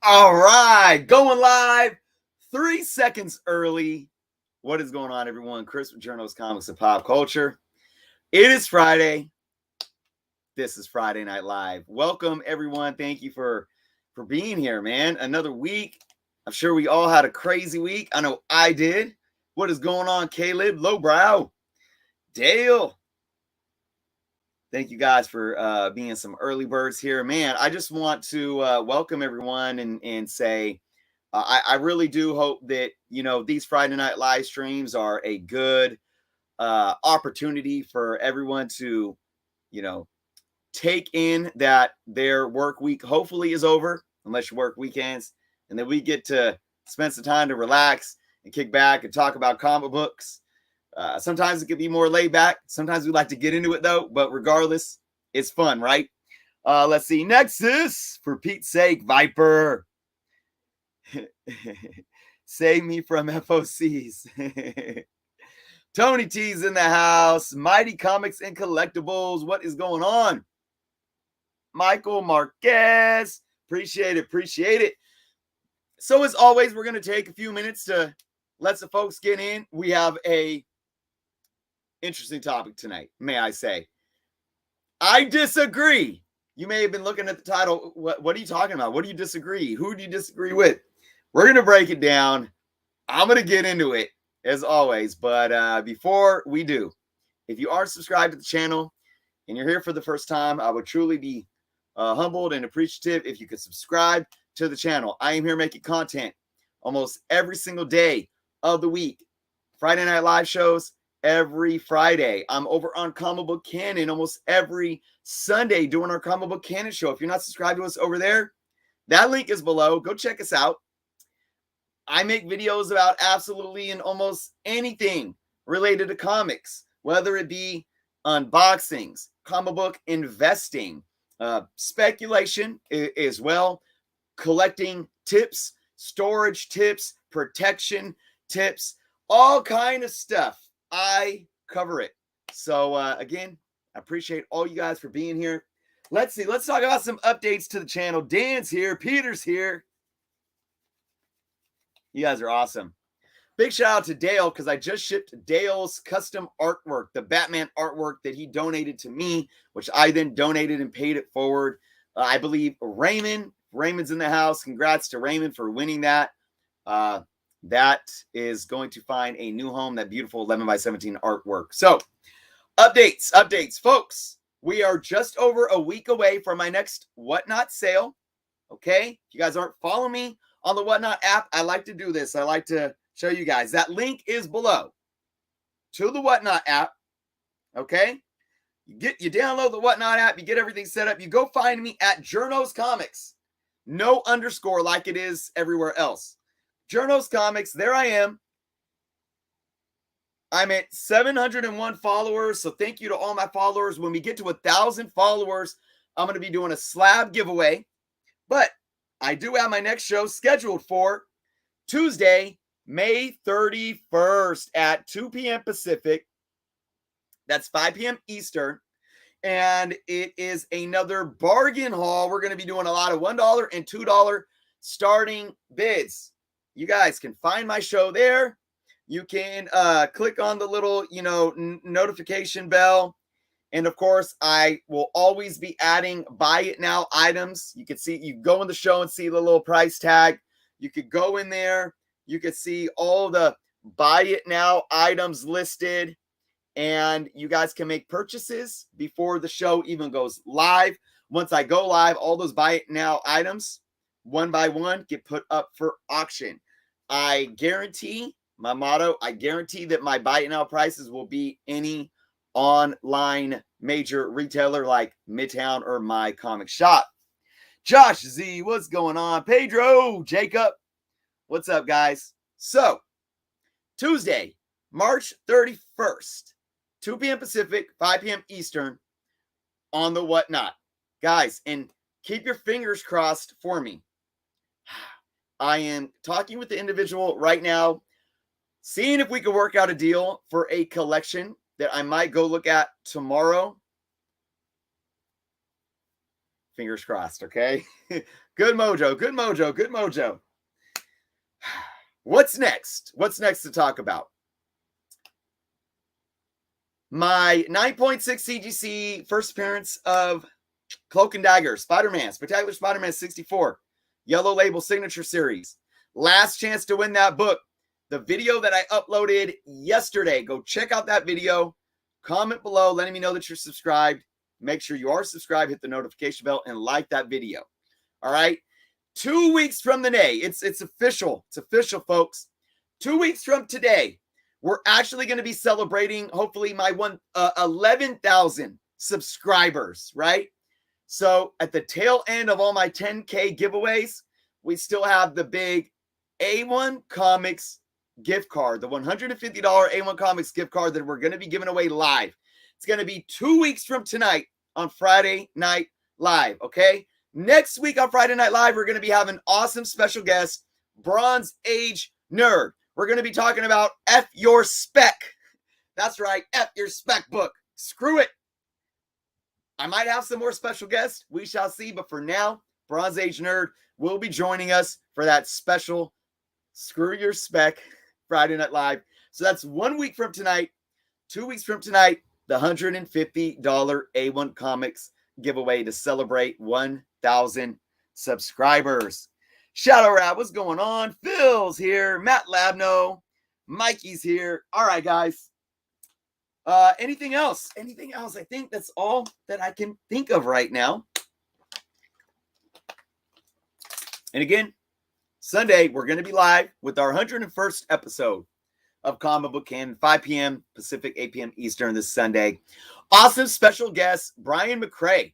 All right, going live 3 seconds early. What is going on, everyone? Chris with Jerno's Comics and Pop Culture. It is Friday. This is Friday Night Live. Welcome, everyone. Thank you for being here, man. Another week. I'm sure we all had a crazy week. I know I did. What is going on, Caleb? Lowbrow. Dale. Thank you guys for being some early birds here. Man, I just want to welcome everyone and say I really do hope that, these Friday Night live streams are a good opportunity for everyone to, take in that their work week hopefully is over, unless you work weekends, and then we get to spend some time to relax and kick back and talk about comic books. Sometimes it can be more laid back. Sometimes we like to get into it, though. But regardless, it's fun, right? Let's see. Nexus, for Pete's sake, Viper. Save me from FOCs. Tony T's in the house. Mighty Comics and Collectibles. What is going on? Michael Marquez. Appreciate it. So as always, we're going to take a few minutes to let the folks get in. We have a interesting topic tonight, may I say. I disagree. You may have been looking at the title. What are you talking about? What do you disagree? Who do you disagree with? We're going to break it down. I'm going to get into it, as always. But before we do, if you are subscribed to the channel and you're here for the first time, I would truly be humbled and appreciative if you could subscribe to the channel. I am here making content almost every single day of the week. Friday Night Live shows every Friday. I'm over on Comic Book Canon almost every Sunday doing our Comic Book Canon show. If you're not subscribed to us over there, that link is below. Go check us out. I make videos about absolutely and almost anything related to comics, whether it be unboxings, comic book investing, speculation as well, collecting tips, storage tips, protection tips, all kind of stuff. I cover it. So again, I appreciate all you guys for being here. Let's see. Let's talk about some updates to the channel. Dan's here. Peter's here. You guys are awesome. Big shout out to Dale because I just shipped Dale's custom artwork, the Batman artwork that he donated to me, which I then donated and paid it forward. I believe Raymond's in the house. Congrats to Raymond for winning that. That is going to find a new home, that beautiful 11x17 artwork. So, updates, folks. We are just over a week away from my next Whatnot sale. Okay? If you guys aren't following me on the Whatnot app, I like to do this. I like to show you guys. That link is below to the Whatnot app. Okay? You download the Whatnot app, you get everything set up. You go find me at Jerno's Comics. No underscore like it is everywhere else. Jerno's Comics, there I am. I'm at 701 followers, so thank you to all my followers. When we get to 1,000 followers, I'm going to be doing a slab giveaway. But I do have my next show scheduled for Tuesday, May 31st at 2 p.m. Pacific. That's 5 p.m. Eastern. And it is another bargain haul. We're going to be doing a lot of $1 and $2 starting bids. You guys can find my show there. You can click on the little, notification bell. And of course, I will always be adding buy it now items. You can see, you go in the show and see the little price tag. You could go in there. You could see all the buy it now items listed. And you guys can make purchases before the show even goes live. Once I go live, all those buy it now items, one by one, get put up for auction. I guarantee, my motto, I guarantee that my buy it now prices will be any online major retailer like Midtown or My Comic Shop. Josh Z, what's going on? Pedro, Jacob, what's up, guys? So, Tuesday, March 31st, 2 p.m. Pacific, 5 p.m. Eastern on the Whatnot. Guys, and keep your fingers crossed for me. I am talking with the individual right now, seeing if we can work out a deal for a collection that I might go look at tomorrow. Fingers crossed, okay? Good mojo, good mojo, good mojo. What's next? What's next to talk about? My 9.6 CGC first appearance of Cloak and Dagger, Spider-Man, Spectacular Spider-Man 64, Yellow Label Signature Series. Last chance to win that book. The video that I uploaded yesterday, go check out that video. Comment below letting me know that you're subscribed. Make sure you are subscribed, hit the notification bell, and like that video. All right? 2 weeks from the day, it's official. It's official, folks. 2 weeks from today, we're actually going to be celebrating, hopefully, my 11,000 subscribers, right? So at the tail end of all my 10K giveaways, we still have the big A1 Comics gift card, the $150 A1 Comics gift card that we're going to be giving away live. It's going to be 2 weeks from tonight on Friday Night Live, okay? Next week on Friday Night Live, we're going to be having awesome special guest, Bronze Age Nerd. We're going to be talking about F Your Spec. That's right, F Your Spec book. Screw it. I might have some more special guests. We shall see. But for now, Bronze Age Nerd will be joining us for that special Screw Your Spec Friday Night Live. So that's 1 week from tonight. 2 weeks from tonight, the $150 A1 Comics giveaway to celebrate 1,000 subscribers. Shadow Rat, what's going on? Phil's here. Matt Labno. Mikey's here. All right, guys. Anything else? Anything else? I think that's all that I can think of right now. And again, Sunday, we're going to be live with our 101st episode of Comic Book Canon, 5 p.m. Pacific, 8 p.m. Eastern this Sunday. Awesome special guest, Brian McCrae.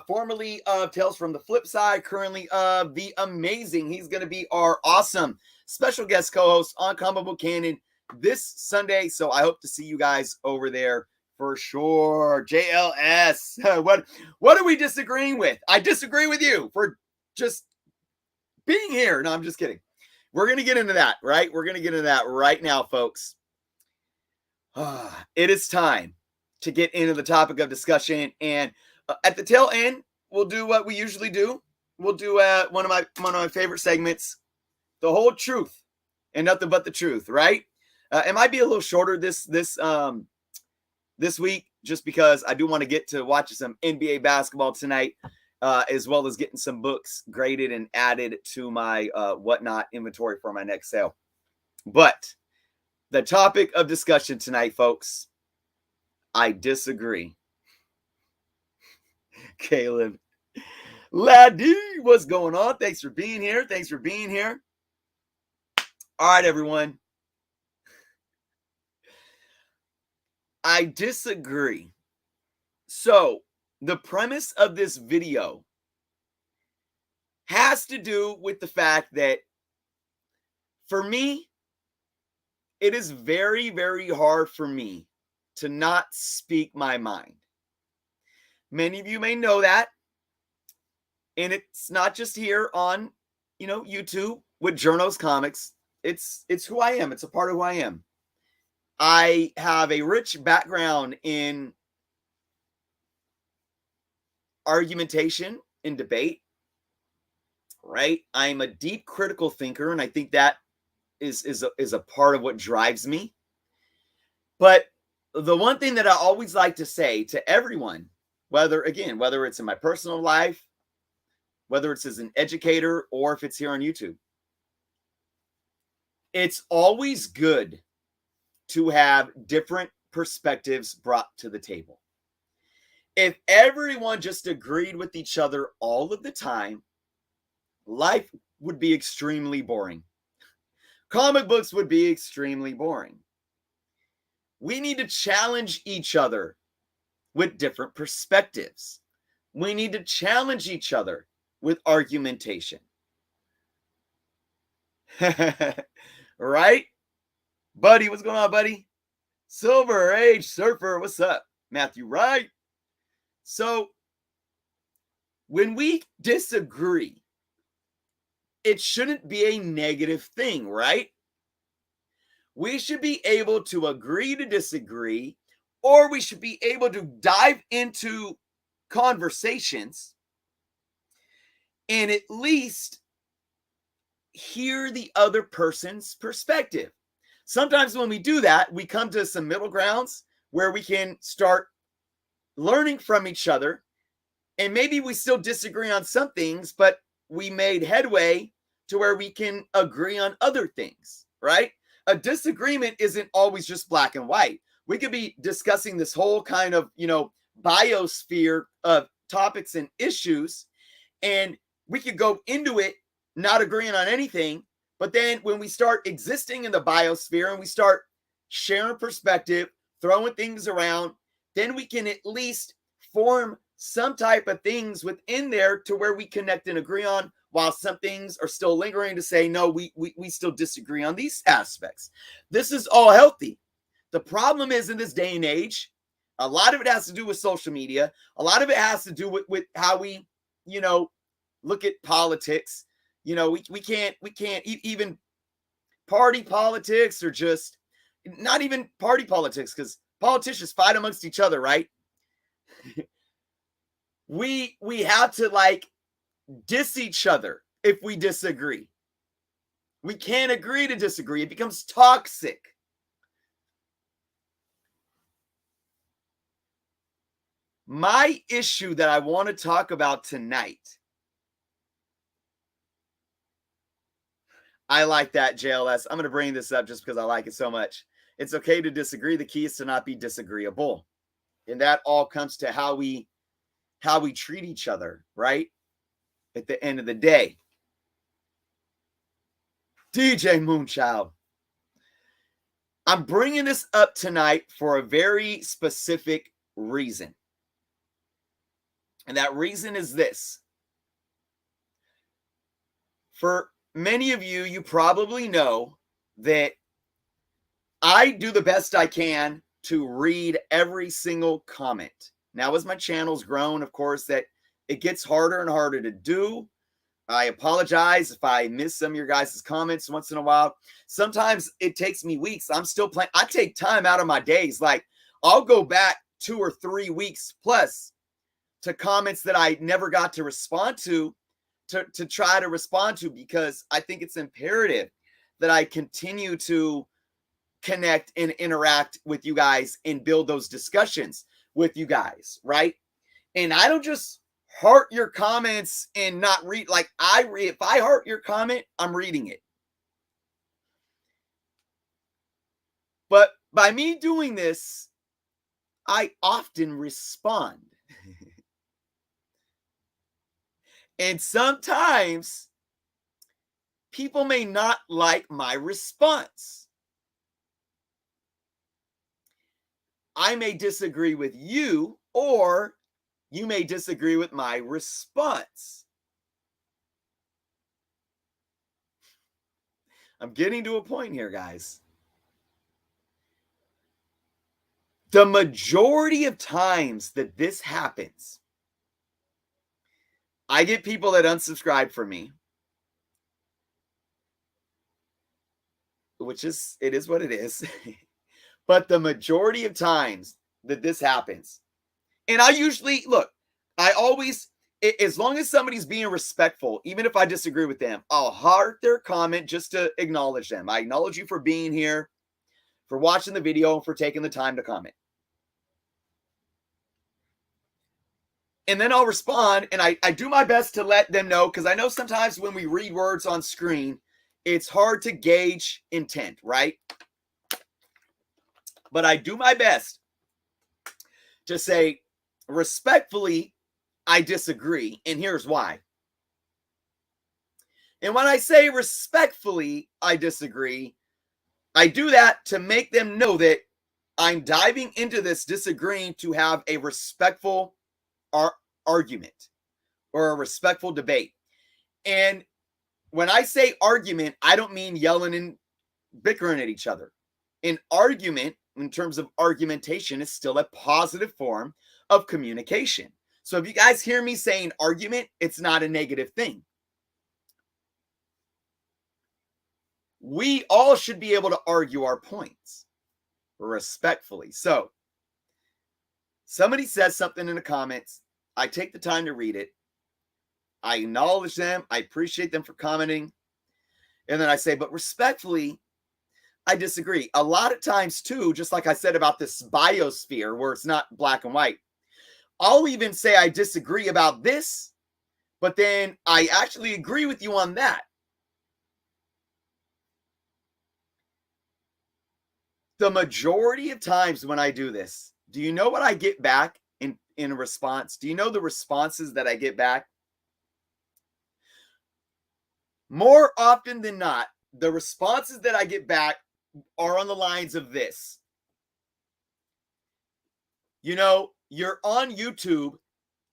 Formerly of Tales from the Flip Side, currently of The Amazing. He's going to be our awesome special guest co-host on Comic Book Canon this Sunday. So I hope to see you guys over there for sure. JLS, what are we disagreeing with? I disagree with you for just being here. No, I'm just kidding. We're going to get into that, right? We're going to get into that right now, folks. It is time to get into the topic of discussion. And at the tail end, we'll do what we usually do. We'll do one of my favorite segments, The Whole Truth and Nothing But the Truth, right? It might be a little shorter this week, just because I do want to get to watching some NBA basketball tonight, as well as getting some books graded and added to my whatnot inventory for my next sale. But the topic of discussion tonight, folks, I disagree. Caleb, Laddie, what's going on? Thanks for being here. Thanks for being here. All right, everyone. I disagree. So the premise of this video has to do with the fact that for me, it is very, very hard for me to not speak my mind. Many of you may know that. And it's not just here on, YouTube with Jerno's Comics. It's who I am. It's a part of who I am. I have a rich background in argumentation and debate, right? I'm a deep critical thinker, and I think that is a part of what drives me. But the one thing that I always like to say to everyone, whether it's in my personal life, whether it's as an educator or if it's here on YouTube, it's always good to have different perspectives brought to the table. If everyone just agreed with each other all of the time, life would be extremely boring. Comic books would be extremely boring. We need to challenge each other with different perspectives. We need to challenge each other with argumentation. Right? Buddy, what's going on, buddy? Silver Age Surfer, what's up? Matthew, right? So, when we disagree, it shouldn't be a negative thing, right? We should be able to agree to disagree, or we should be able to dive into conversations and at least hear the other person's perspective. Sometimes when we do that, we come to some middle grounds where we can start learning from each other. And maybe we still disagree on some things, but we made headway to where we can agree on other things, right? A disagreement isn't always just black and white. We could be discussing this whole kind of, biosphere of topics and issues, and we could go into it not agreeing on anything. But then when we start existing in the biosphere and we start sharing perspective, throwing things around, then we can at least form some type of things within there to where we connect and agree on, while some things are still lingering to say, no, we still disagree on these aspects. This is all healthy. The problem is, in this day and age, a lot of it has to do with social media. A lot of it has to do with how we, look at politics. We can't even party politics, or just not even party politics, because politicians fight amongst each other, right? we have to diss each other if we disagree. We can't agree to disagree. It becomes toxic. My issue that I want to talk about tonight, I like that, JLS. I'm going to bring this up just because I like it so much. It's okay to disagree. The key is to not be disagreeable. And that all comes to how we treat each other, right? At the end of the day. DJ Moonchild. I'm bringing this up tonight for a very specific reason. And that reason is this. For many of you, you probably know that I do the best I can to read every single comment. Now, as my channel's grown, of course, that it gets harder and harder to do. I apologize if I miss some of your guys' comments once in a while. Sometimes it takes me weeks. I'm still playing. I take time out of my days. I'll go back 2 or 3 weeks plus to comments that I never got to respond to try to respond to, because I think it's imperative that I continue to connect and interact with you guys and build those discussions with you guys, right? And I don't just heart your comments and not read. I read. If I heart your comment, I'm reading it. But by me doing this, I often respond. And sometimes people may not like my response. I may disagree with you, or you may disagree with my response. I'm getting to a point here, guys. The majority of times that this happens, I get people that unsubscribe from me, which is, it is what it is. But the majority of times that this happens, and I usually, look, I always, as long as somebody's being respectful, even if I disagree with them, I'll heart their comment just to acknowledge them. I acknowledge you for being here, for watching the video, and for taking the time to comment. And then I'll respond, and I do my best to let them know, because I know sometimes when we read words on screen, it's hard to gauge intent, right? But I do my best to say, respectfully, I disagree, and here's why. And when I say respectfully, I disagree, I do that to make them know that I'm diving into this disagreeing to have a respectful argument or a respectful debate. And when I say argument, I don't mean yelling and bickering at each other. An argument, in terms of argumentation, is still a positive form of communication. So if you guys hear me saying argument, it's not a negative thing. We all should be able to argue our points respectfully. So somebody says something in the comments, I take the time to read it. I acknowledge them. I appreciate them for commenting. And then I say, but respectfully, I disagree. A lot of times too, just like I said about this biosphere where it's not black and white, I'll even say I disagree about this, but then I actually agree with you on that. The majority of times when I do this, do you know what I get back in response? Do you know the responses that I get back? More often than not, the responses that I get back are on the lines of this. You know, you're on YouTube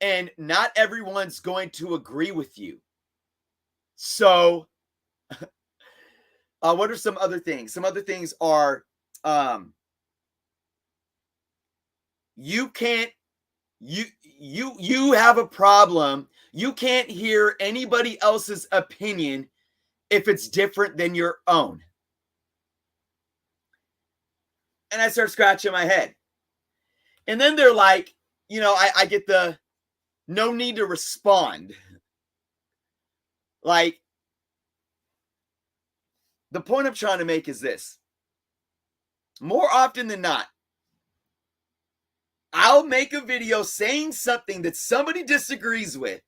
and not everyone's going to agree with you. So, what are some other things? Some other things are you can't you have a problem. You can't hear anybody else's opinion if it's different than your own. And I start scratching my head. And then they're like, you know, I get the no need to respond. Like, the point I'm trying to make is this. More often than not, I'll make a video saying something that somebody disagrees with.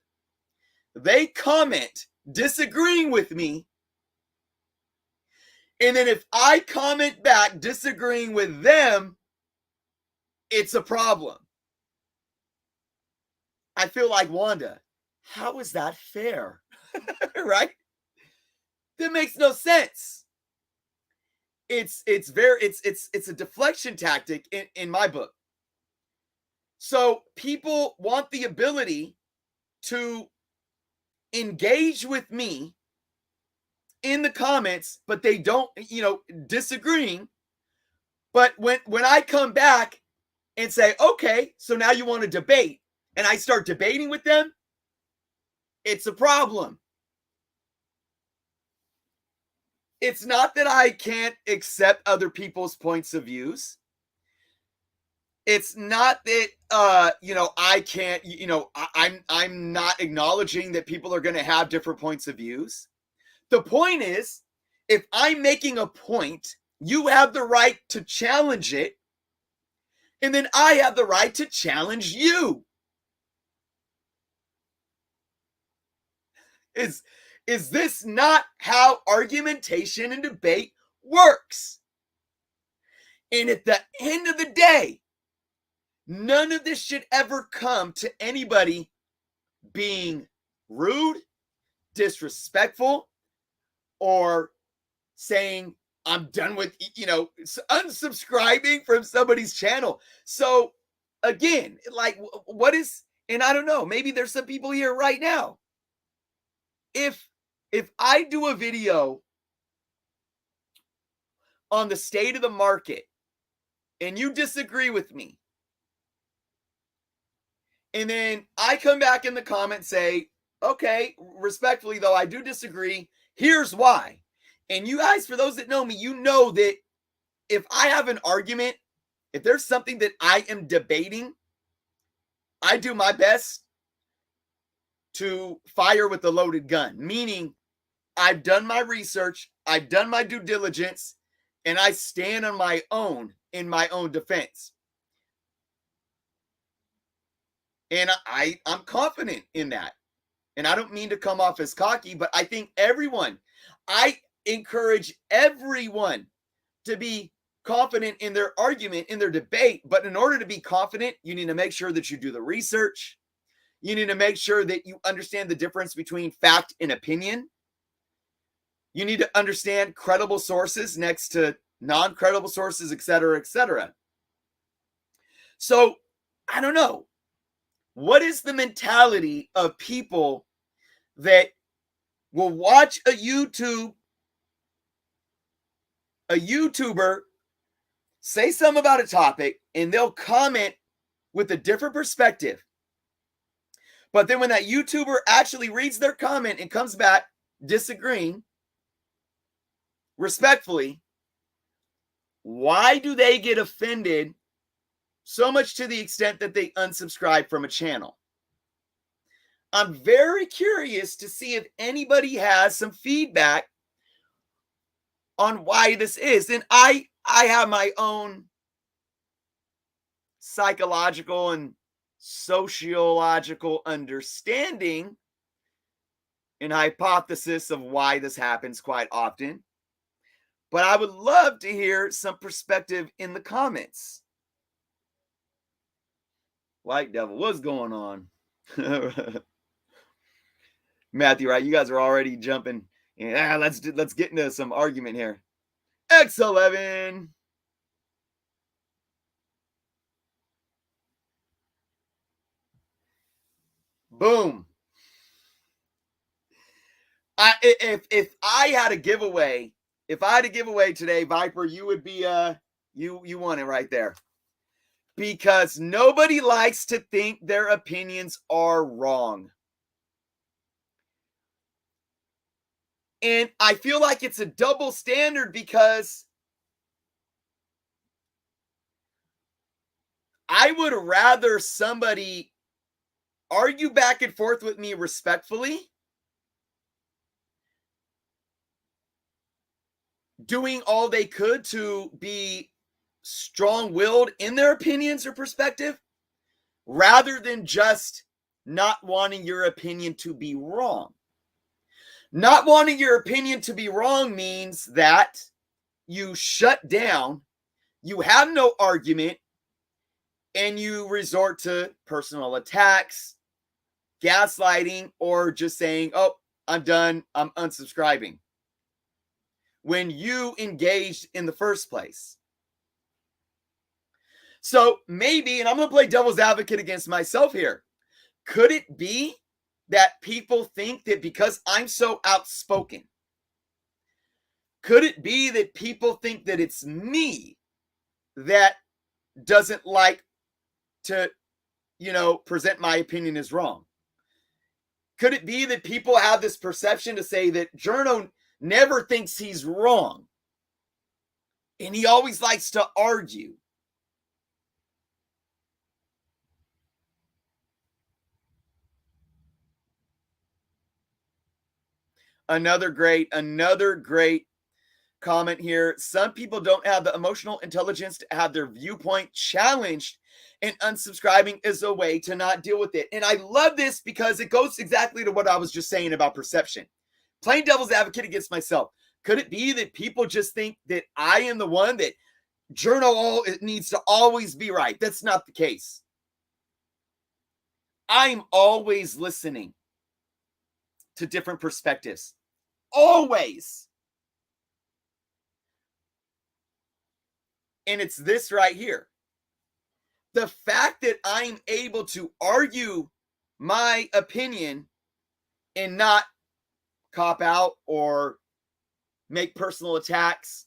They comment disagreeing with me. And then if I comment back disagreeing with them, it's a problem. I feel like, Wanda, how is that fair? Right? That makes no sense. It's a deflection tactic in my book. So people want the ability to engage with me in the comments, but they don't, you know, disagreeing. But when I come back and say, okay, so now you want to debate, and I start debating with them, it's a problem. It's not that I can't accept other people's points of views. It's not that you know, I can't, you know, I'm not acknowledging that people are going to have different points of views. The point is, if I'm making a point, you have the right to challenge it, and then I have the right to challenge you. Is this not how argumentation and debate works? And at the end of the day, none of this should ever come to anybody being rude, disrespectful, or saying, I'm done with, you know, unsubscribing from somebody's channel. So again, like, what is, and I don't know, maybe there's some people here right now. If I do a video on the state of the market and you disagree with me, and then I come back in the comments say, okay, respectfully though, I do disagree. Here's why. And you guys, for those that know me, you know that if I have an argument, if there's something that I am debating, I do my best to fire with a loaded gun, meaning I've done my research, I've done my due diligence, and I stand on my own in my own defense. And I'm confident in that. And I don't mean to come off as cocky, but I think I encourage everyone to be confident in their argument, in their debate. But in order to be confident, you need to make sure that you do the research. You need to make sure that you understand the difference between fact and opinion. You need to understand credible sources next to non-credible sources, et cetera, et cetera. So I don't know. What is the mentality of people that will watch a YouTuber say something about a topic and they'll comment with a different perspective? But then when that YouTuber actually reads their comment and comes back disagreeing respectfully, why do they get offended so much to the extent that they unsubscribe from a channel? I'm very curious to see if anybody has some feedback on why this is. And I have my own psychological and sociological understanding and hypothesis of why this happens quite often. But I would love to hear some perspective in the comments. White Devil, what's going on? Matthew, right? You guys are already jumping. Yeah, let's get into some argument here. X11. Boom. If I had a giveaway, today, Viper, you would be you won it right there. Because nobody likes to think their opinions are wrong. And I feel like it's a double standard because I would rather somebody argue back and forth with me respectfully, doing all they could to be strong-willed in their opinions or perspective, rather than just not wanting your opinion to be wrong. Not wanting your opinion to be wrong means that you shut down, you have no argument, and you resort to personal attacks, gaslighting, or just saying, oh, I'm done, I'm unsubscribing, when you engaged in the first place. So maybe, and I'm going to play devil's advocate against myself here, could it be that people think that because I'm so outspoken, could it be that people think that it's me that doesn't like to, present my opinion as wrong? Could it be that people have this perception to say that Jerno never thinks he's wrong and he always likes to argue? Another great comment here. Some people don't have the emotional intelligence to have their viewpoint challenged, and unsubscribing is a way to not deal with it. And I love this because it goes exactly to what I was just saying about perception. Playing devil's advocate against myself. Could it be that people just think that I am the one that Jerno needs to always be right? That's not the case. I'm always listening to different perspectives. Always. And it's this right here. The fact that I'm able to argue my opinion and not cop out or make personal attacks,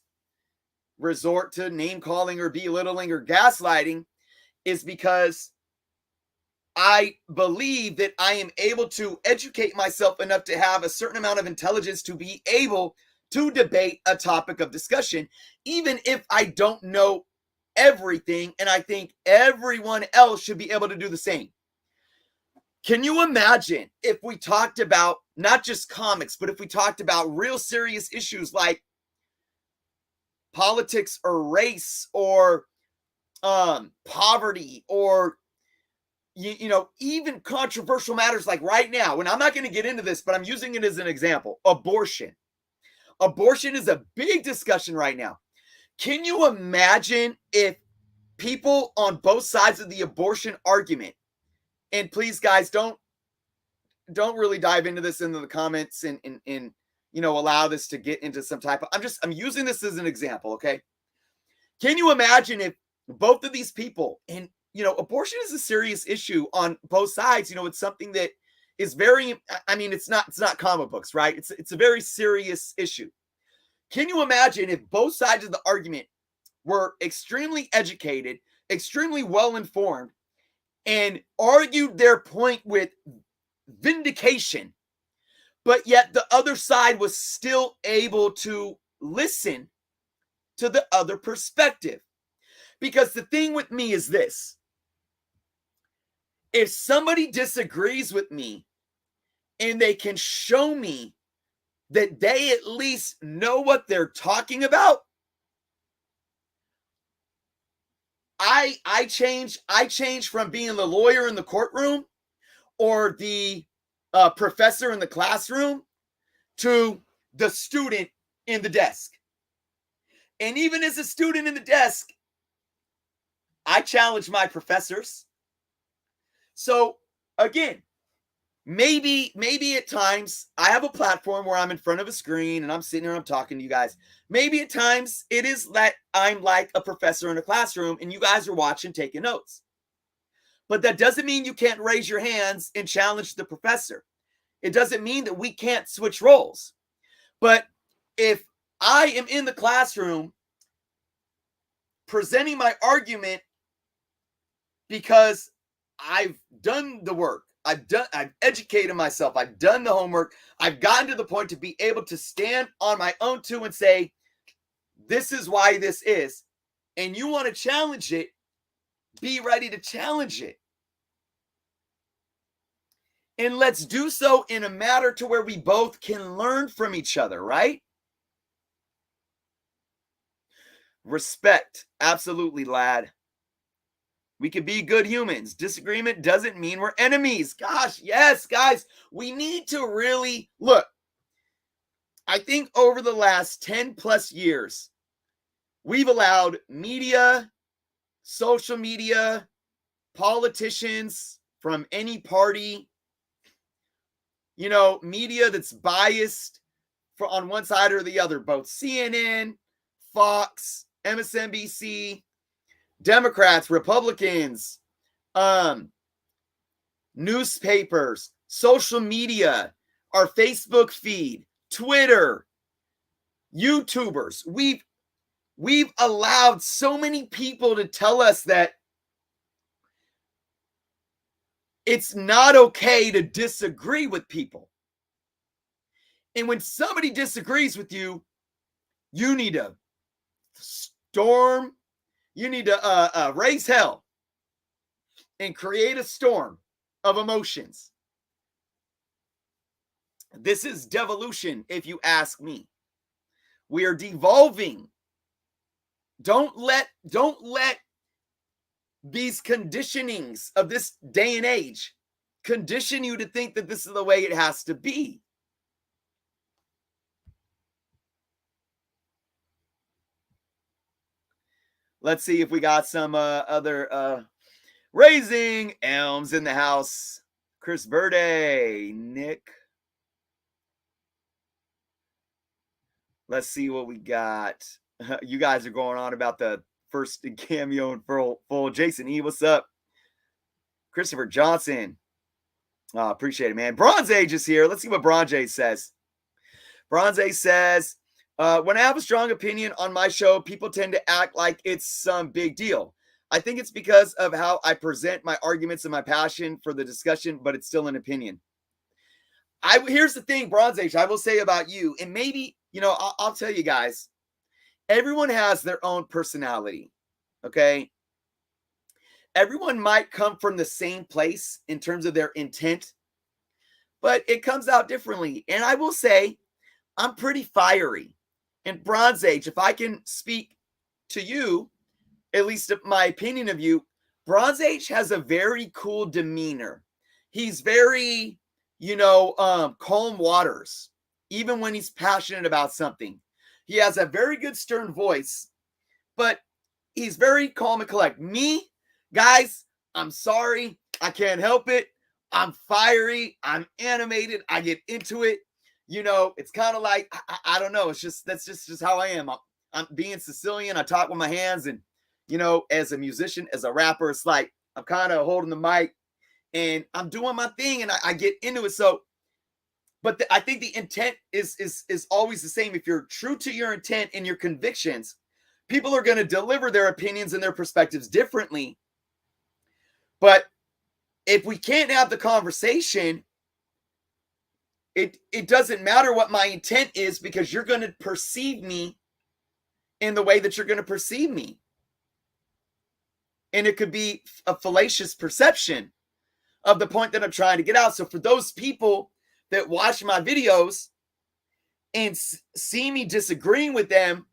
resort to name calling or belittling or gaslighting, is because I believe that I am able to educate myself enough to have a certain amount of intelligence to be able to debate a topic of discussion, even if I don't know everything, and I think everyone else should be able to do the same. Can you imagine if we talked about not just comics, but if we talked about real serious issues like politics or race or poverty or even controversial matters like right now, and I'm not going to get into this, but I'm using it as an example, abortion. Abortion is a big discussion right now. Can you imagine if people on both sides of the abortion argument, and please guys, don't really dive into this into the comments and allow this to get into some type of, I'm using this as an example, okay? Can you imagine if both of these people, and abortion is a serious issue on both sides. It's something that is very, it's not comic books, right? It's a very serious issue. Can you imagine if both sides of the argument were extremely educated, extremely well-informed, and argued their point with vindication, but yet the other side was still able to listen to the other perspective? Because the thing with me is this: if somebody disagrees with me and they can show me that they at least know what they're talking about, I change from being the lawyer in the courtroom or the professor in the classroom to the student in the desk. And even as a student in the desk, I challenge my professors. So again, maybe at times I have a platform where I'm in front of a screen and I'm sitting here and I'm talking to you guys. Maybe at times it is that I'm like a professor in a classroom and you guys are watching, taking notes. But that doesn't mean you can't raise your hands and challenge the professor. It doesn't mean that we can't switch roles. But if I am in the classroom presenting my argument because I've done the work, I've educated myself, I've done the homework, I've gotten to the point to be able to stand on my own two and say, this is why this is, and you want to challenge it, be ready to challenge it. And let's do so in a manner to where we both can learn from each other, right? Respect. Absolutely, lad. We can be good humans. Disagreement doesn't mean we're enemies. Gosh, yes, guys. We need to really look. I think over the last 10 plus years, we've allowed media, social media, politicians from any party, media that's biased on one side or the other, both CNN, Fox, MSNBC, Democrats, Republicans, newspapers, social media, our Facebook feed, Twitter, YouTubers. We've allowed so many people to tell us that it's not okay to disagree with people. And when somebody disagrees with you, you need to storm, you need to raise hell and create a storm of emotions. This is devolution, if you ask me. We are devolving. Don't let these conditionings of this day and age condition you to think that this is the way it has to be. Let's see if we got some other raising elms in the house. Chris Verde, Nick. Let's see what we got. You guys are going on about the first cameo and full. Jason E, what's up? Christopher Johnson. Appreciate it, man. Bronze Age is here. Let's see what Bronze Age says. Bronze Age says, when I have a strong opinion on my show, people tend to act like it's some big deal. I think it's because of how I present my arguments and my passion for the discussion, but it's still an opinion. Here's the thing, Bronze Age, I will say about you, and maybe, I'll tell you guys, everyone has their own personality, okay? Everyone might come from the same place in terms of their intent, but it comes out differently. And I will say, I'm pretty fiery. And Bronze Age, if I can speak to you, at least my opinion of you, Bronze Age has a very cool demeanor. He's very, calm waters, even when he's passionate about something. He has a very good stern voice, but he's very calm and collected. Me, guys, I'm sorry. I can't help it. I'm fiery. I'm animated. I get into it. It's kind of like, I don't know. That's just how I am. I'm being Sicilian. I talk with my hands, and, as a musician, as a rapper, it's like I'm kind of holding the mic and I'm doing my thing and I get into it. So, but I think the intent is always the same. If you're true to your intent and your convictions, people are going to deliver their opinions and their perspectives differently. But if we can't have the conversation, it doesn't matter what my intent is, because you're going to perceive me in the way that you're going to perceive me. And it could be a fallacious perception of the point that I'm trying to get out. So for those people that watch my videos and see me disagreeing with them,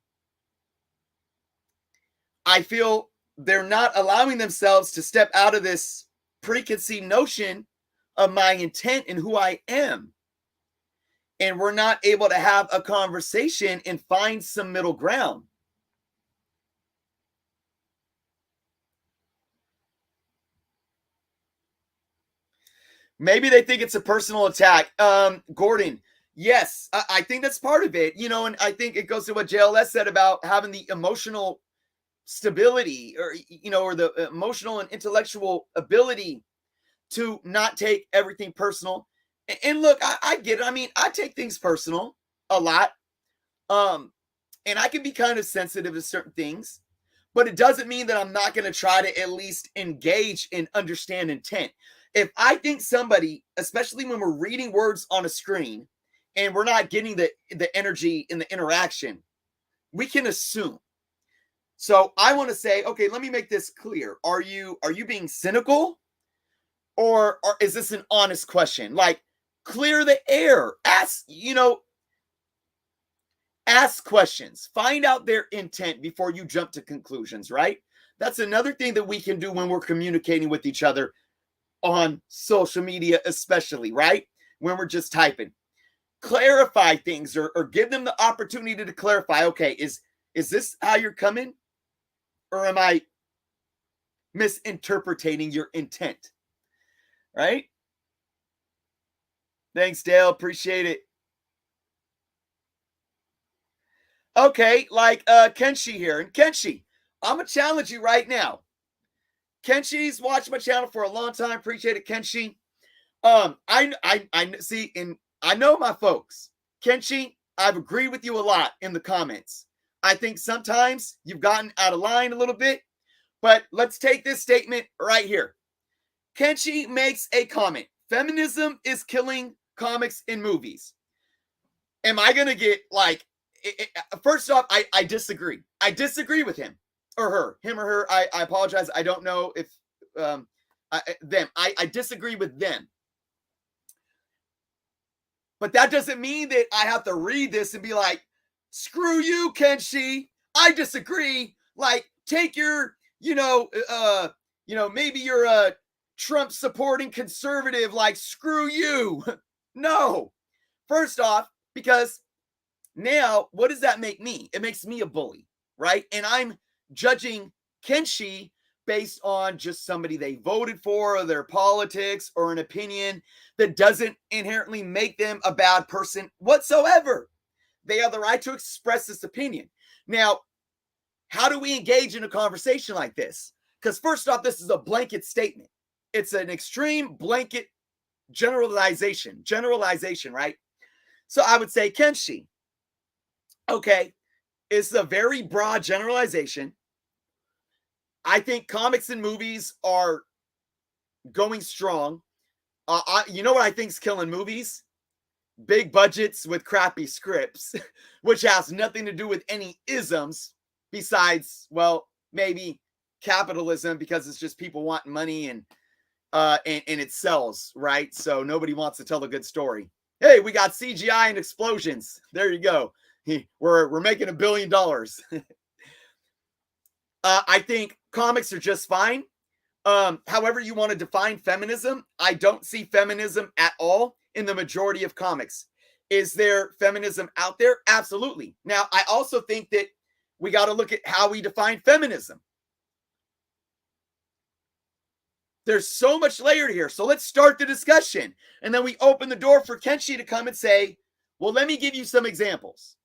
I feel they're not allowing themselves to step out of this preconceived notion of my intent and who I am. And we're not able to have a conversation and find some middle ground. Maybe they think it's a personal attack. Gordon, yes, I think that's part of it, and I think it goes to what JLS said about having the emotional stability or the emotional and intellectual ability to not take everything personal. And look, I get it. I mean, I take things personal a lot. And I can be kind of sensitive to certain things, but it doesn't mean that I'm not going to try to at least engage and understand intent. If I think somebody, especially when we're reading words on a screen and we're not getting the energy in the interaction, we can assume. So I want to say, okay, let me make this clear. Are you being cynical, or is this an honest question? Like, clear the air. Ask questions. Find out their intent before you jump to conclusions, right? That's another thing that we can do when we're communicating with each other on social media, especially, right? When we're just typing. Clarify things or give them the opportunity to clarify. Okay, is this how you're coming? Or am I misinterpreting your intent? Right? Thanks, Dale. Appreciate it. Okay, like Kenshi here. And Kenshi, I'm going to challenge you right now. Kenshi's watched my channel for a long time. Appreciate it, Kenshi. I see, and I know my folks. Kenshi, I've agreed with you a lot in the comments. I think sometimes you've gotten out of line a little bit, but let's take this statement right here. Kenshi makes a comment. Feminism is killing comics and movies. Am I going to get like, first off, I disagree. I disagree with him or her. Him or her. I apologize. I don't know if them. I disagree with them. But that doesn't mean that I have to read this and be like, screw you, Kenshi. I disagree. Like, take your, maybe you're a Trump supporting conservative, like, screw you. No. First off, because now what does that make me? It makes me a bully, right? And I'm judging Kenshi based on just somebody they voted for or their politics or an opinion that doesn't inherently make them a bad person whatsoever. They have the right to express this opinion. Now, how do we engage in a conversation like this? Because first off, this is a blanket statement. It's an extreme blanket generalization, right? So I would say, Kenshi, okay, it's a very broad generalization. I think comics and movies are going strong. You know what I think's killing movies? Big budgets with crappy scripts, which has nothing to do with any isms besides, well, maybe capitalism, because it's just people wanting money and it sells, right? So nobody wants to tell a good story. Hey, we got CGI and explosions. There you go. We're making $1 billion. I think comics are just fine. However you want to define feminism, I don't see feminism at all in the majority of comics. Is there feminism out there? Absolutely. Now, I also think that we got to look at how we define feminism. There's so much layered here. So let's start the discussion. And then we open the door for Kenshi to come and say, well, let me give you some examples.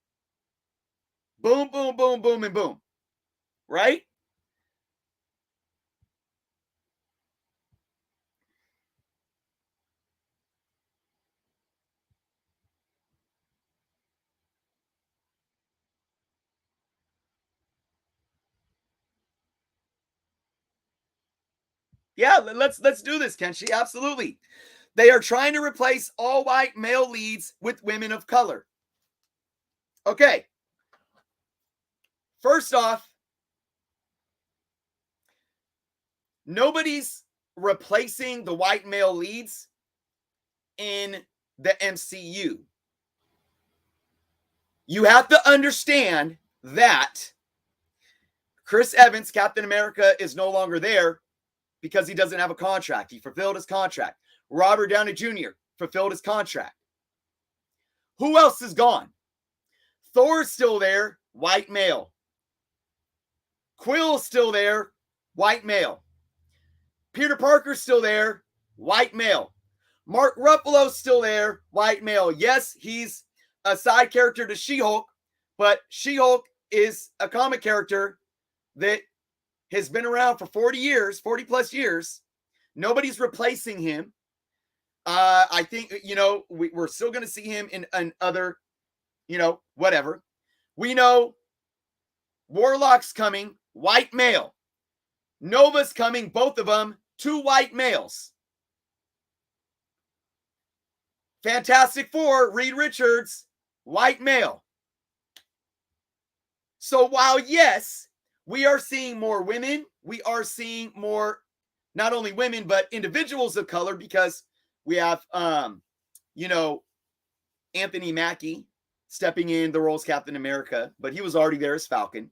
Boom, boom, boom, boom, and boom. Right? Yeah, let's do this, Kenshi. Absolutely. They are trying to replace all white male leads with women of color. Okay. First off, nobody's replacing the white male leads in the MCU. You have to understand that Chris Evans, Captain America, is no longer there because he doesn't have a contract. He fulfilled his contract. Robert Downey Jr. fulfilled his contract. Who else is gone? Thor's still there, white male. Quill's still there, white male. Peter Parker's still there, white male. Mark Ruffalo's still there, white male. Yes, he's a side character to She-Hulk, but She-Hulk is a comic character that has been around for 40 years, 40 plus years. Nobody's replacing him. I think, we're still going to see him in other, whatever. We know Warlock's coming, white male. Nova's coming, both of them, 2 white males. Fantastic Four, Reed Richards, white male. So while, yes, we are seeing more women, we are seeing more, not only women, but individuals of color, because we have, Anthony Mackie stepping in the role as Captain America, but he was already there as Falcon.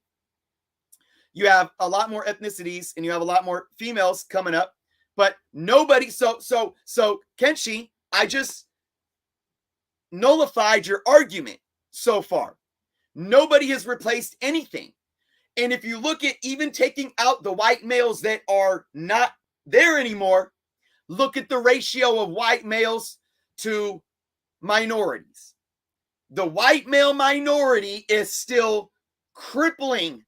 You have a lot more ethnicities and you have a lot more females coming up, but nobody. So Kenshi, I just nullified your argument so far. Nobody has replaced anything. And if you look at even taking out the white males that are not there anymore, look at the ratio of white males to minorities. The white male minority is still crippling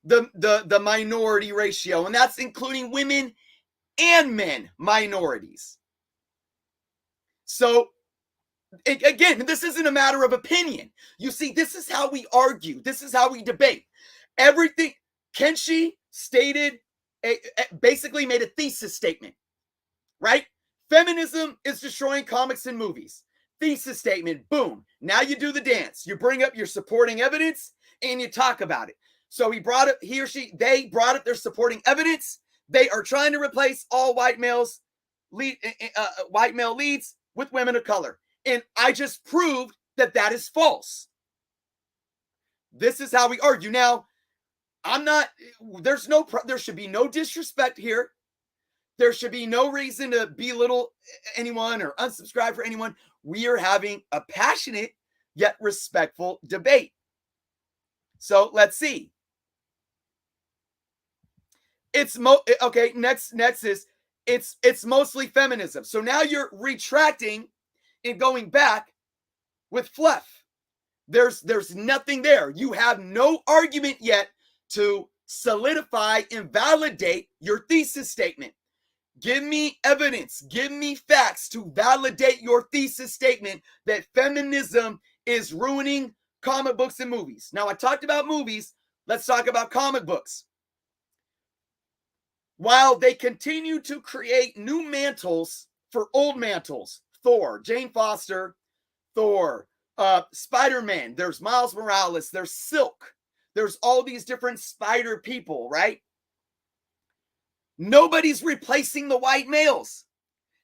the minority ratio, and that's including women and men minorities. So again, this isn't a matter of opinion. You see, this is how we argue. This is how we debate. Everything Kenshi stated, basically made a thesis statement, right? Feminism is destroying comics and movies. Thesis statement, boom. Now you do the dance. You bring up your supporting evidence and you talk about it. So they brought up their supporting evidence. They are trying to replace all white males, white male leads with women of color. And I just proved that that is false. This is how we argue. Now, there should be no disrespect here. There should be no reason to belittle anyone or unsubscribe for anyone. We are having a passionate yet respectful debate. So let's see. Okay. Next is it's mostly feminism. So now you're retracting and going back with fluff. There's nothing there. You have no argument yet to solidify and validate your thesis statement. Give me evidence, give me facts to validate your thesis statement that feminism is ruining comic books and movies. Now, I talked about movies. Let's talk about comic books. While they continue to create new mantles for old mantles, Thor, Jane Foster, Thor, Spider-Man, there's Miles Morales, there's Silk, there's all these different spider people, right? Nobody's replacing the white males.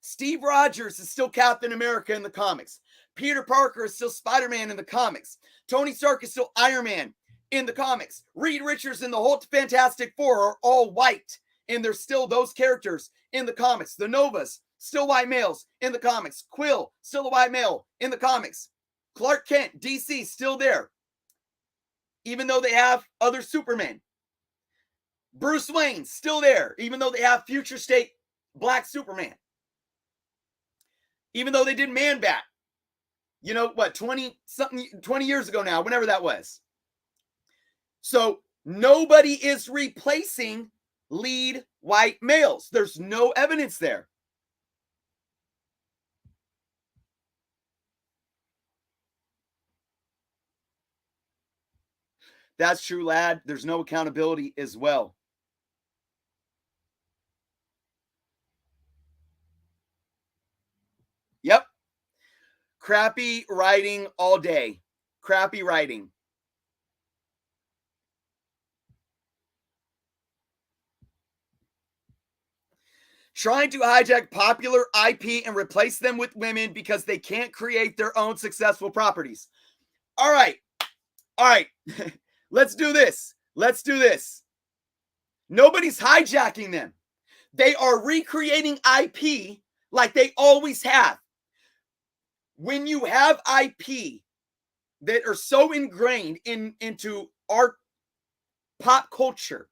Steve Rogers is still Captain America in the comics. Peter Parker is still Spider-Man in the comics. Tony Stark is still Iron Man in the comics. Reed Richards and the whole Fantastic Four are all white, and there's still those characters in the comics. The Novas, still white males in the comics. Quill, still a white male in the comics. Clark Kent, DC, still there, even though they have other Supermen. Bruce Wayne, still there, even though they have future state Black Superman. Even though they did Man Bat, 20 years ago now, whenever that was. So nobody is replacing lead white males. There's no evidence there. That's true, lad. There's no accountability as well. Yep. Crappy writing all day. Crappy writing. trying to hijack popular IP and replace them with women because they can't create their own successful properties. All right. Let's do this. Nobody's hijacking them. They are recreating IP like they always have. When you have IP that are so ingrained into our pop culture,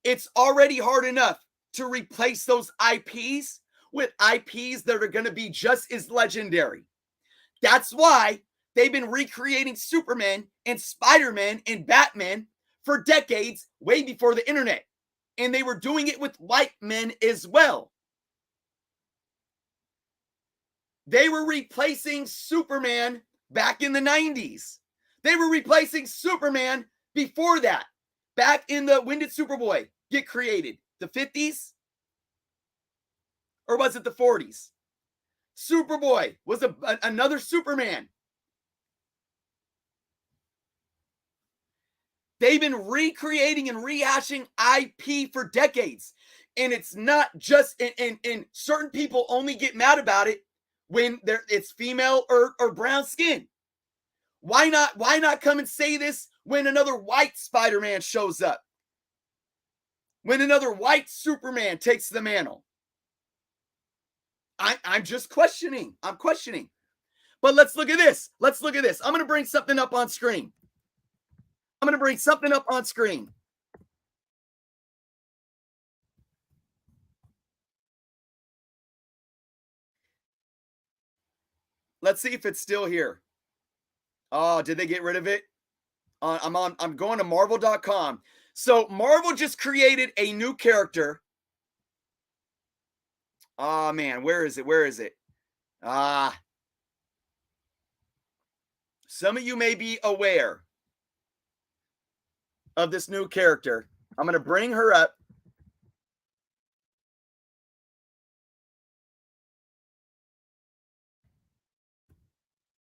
it's already hard enough to replace those IPs with IPs that are going to be just as legendary. That's why they've been recreating Superman and Spider-Man and Batman for decades, way before the internet. And they were doing it with white men as well. They were replacing Superman back in the 90s. They were replacing Superman before that. Back in the, when did Superboy get created? The 50s? Or was it the 40s? Superboy was another Superman. They've been recreating and rehashing IP for decades. And it's not just, and certain people only get mad about it when it's female or brown skin. Why not come and say this when another white Spider-Man shows up? When another white Superman takes the mantle? I'm just questioning. I'm questioning. But let's look at this. I'm going to bring something up on screen. Let's see if it's still here. Oh, did they get rid of it? I'm going to marvel.com. So Marvel just created a new character. Oh man, where is it? Some of you may be aware of this new character. I'm going to bring her up.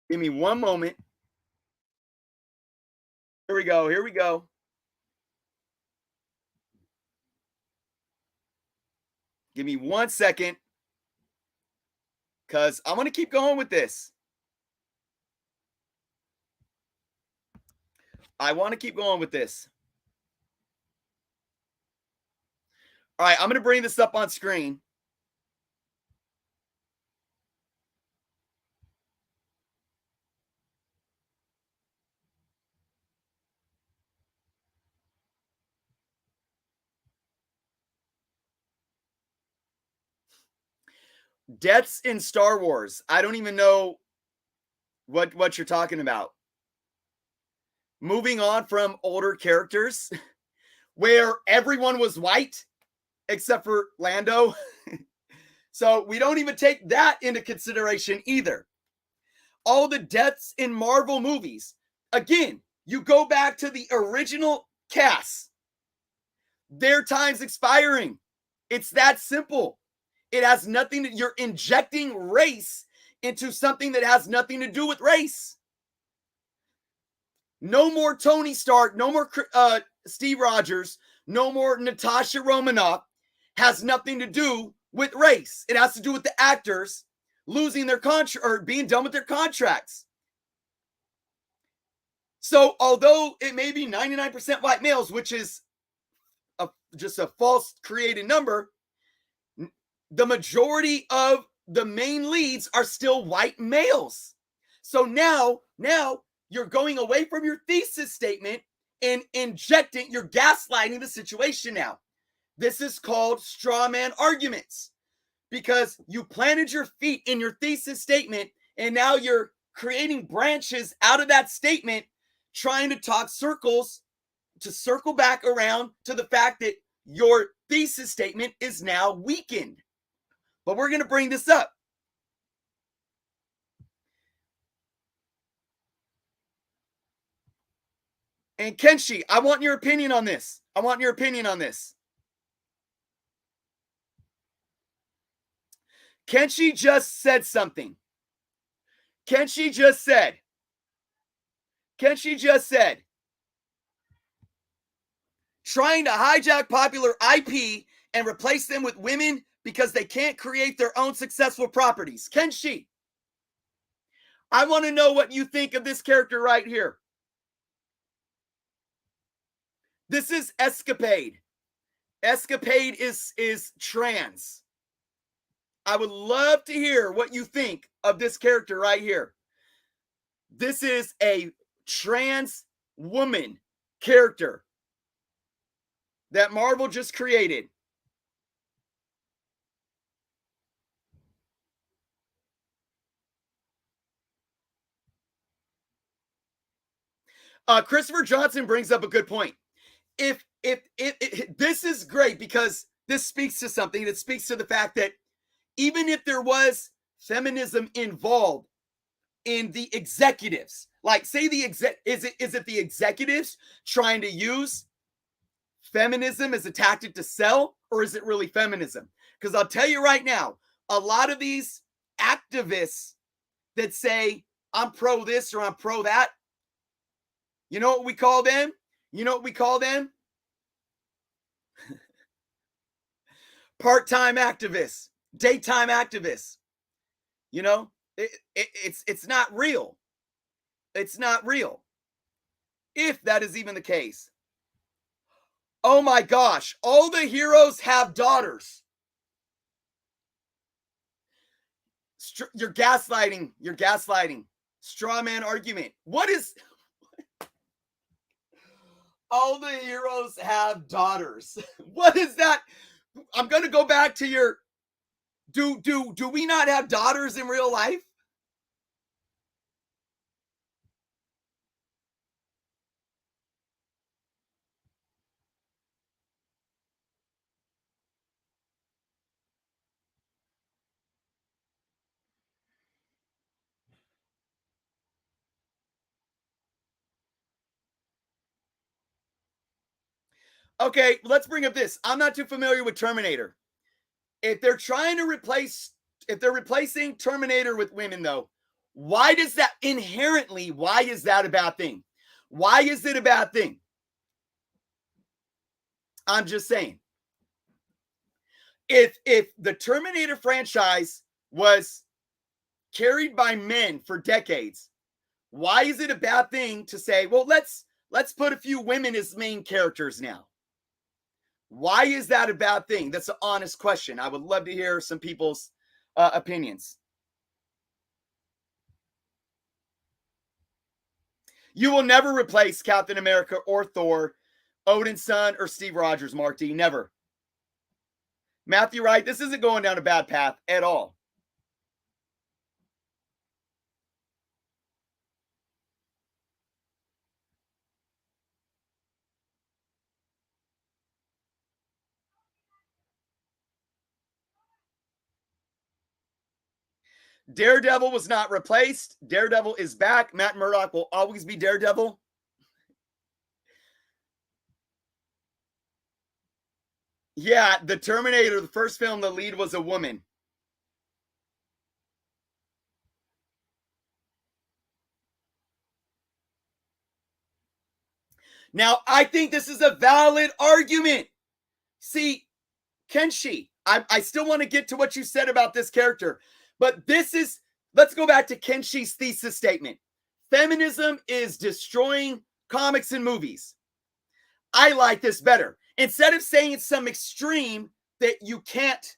Give me one moment. Here we go. Give me 1 second, because I want to keep going with this. All right, I'm going to bring this up on screen. Deaths in Star Wars. I don't even know what you're talking about. Moving on from older characters where everyone was white except for Lando. So we don't even take that into consideration either. All the deaths in Marvel movies. Again, you go back to the original cast. Their time's expiring. It's that simple. It has nothing to, you're injecting race into something that has nothing to do with race. No more Tony Stark, no more Steve Rogers, no more Natasha Romanoff. Has nothing to do with race. It has to do with the actors losing their contract or being done with their contracts. So although it may be 99% white males, which is just a false created number, the majority of the main leads are still white males. So now you're going away from your thesis statement and injecting, you're gaslighting the situation now. This is called straw man arguments, because you planted your feet in your thesis statement and now you're creating branches out of that statement, trying to talk circles to circle back around to the fact that your thesis statement is now weakened. But we're going to bring this up. And Kenshi, I want your opinion on this. Kenshi just said something. Kenshi just said, trying to hijack popular IP and replace them with women because they can't create their own successful properties. Can she? I want to know what you think of this character right here. This is Escapade. Escapade is trans. I would love to hear what you think of this character right here. This is a trans woman character that Marvel just created. Christopher Johnson brings up a good point. If this is great because this speaks to something that speaks to the fact that even if there was feminism involved in the executives, like say the is it the executives trying to use feminism as a tactic to sell, or is it really feminism? Because I'll tell you right now, a lot of these activists that say I'm pro this or I'm pro that, you know what we call them? You know what we call them? Part-time activists, daytime activists. You know, it's not real. It's not real. If that is even the case. Oh my gosh, all the heroes have daughters. You're gaslighting. You're gaslighting. Straw man argument. What is... All the heroes have daughters. What is that? I'm going to go back to your... Do we not have daughters in real life? Okay, let's bring up this. I'm not too familiar with Terminator. If they're trying to replace, if they're replacing Terminator with women, though, why does that inherently, why is that a bad thing? Why is it a bad thing? I'm just saying. If the Terminator franchise was carried by men for decades, why is it a bad thing to say, well, let's put a few women as main characters now? Why is that a bad thing? That's an honest question. I would love to hear some people's opinions. You will never replace Captain America or Thor, Odin's son, or Steve Rogers, Mark D. Never. Matthew Wright, this isn't going down a bad path at all. Daredevil was not replaced. Daredevil is back. Matt Murdock will always be Daredevil. Yeah, the Terminator, the first film, the lead was a woman. Now, I think this is a valid argument. See, Kenshi, I still want to get to what you said about this character, but this is, let's go back to Kenshi's thesis statement. Feminism is destroying comics and movies. I like this better. Instead of saying it's some extreme that you can't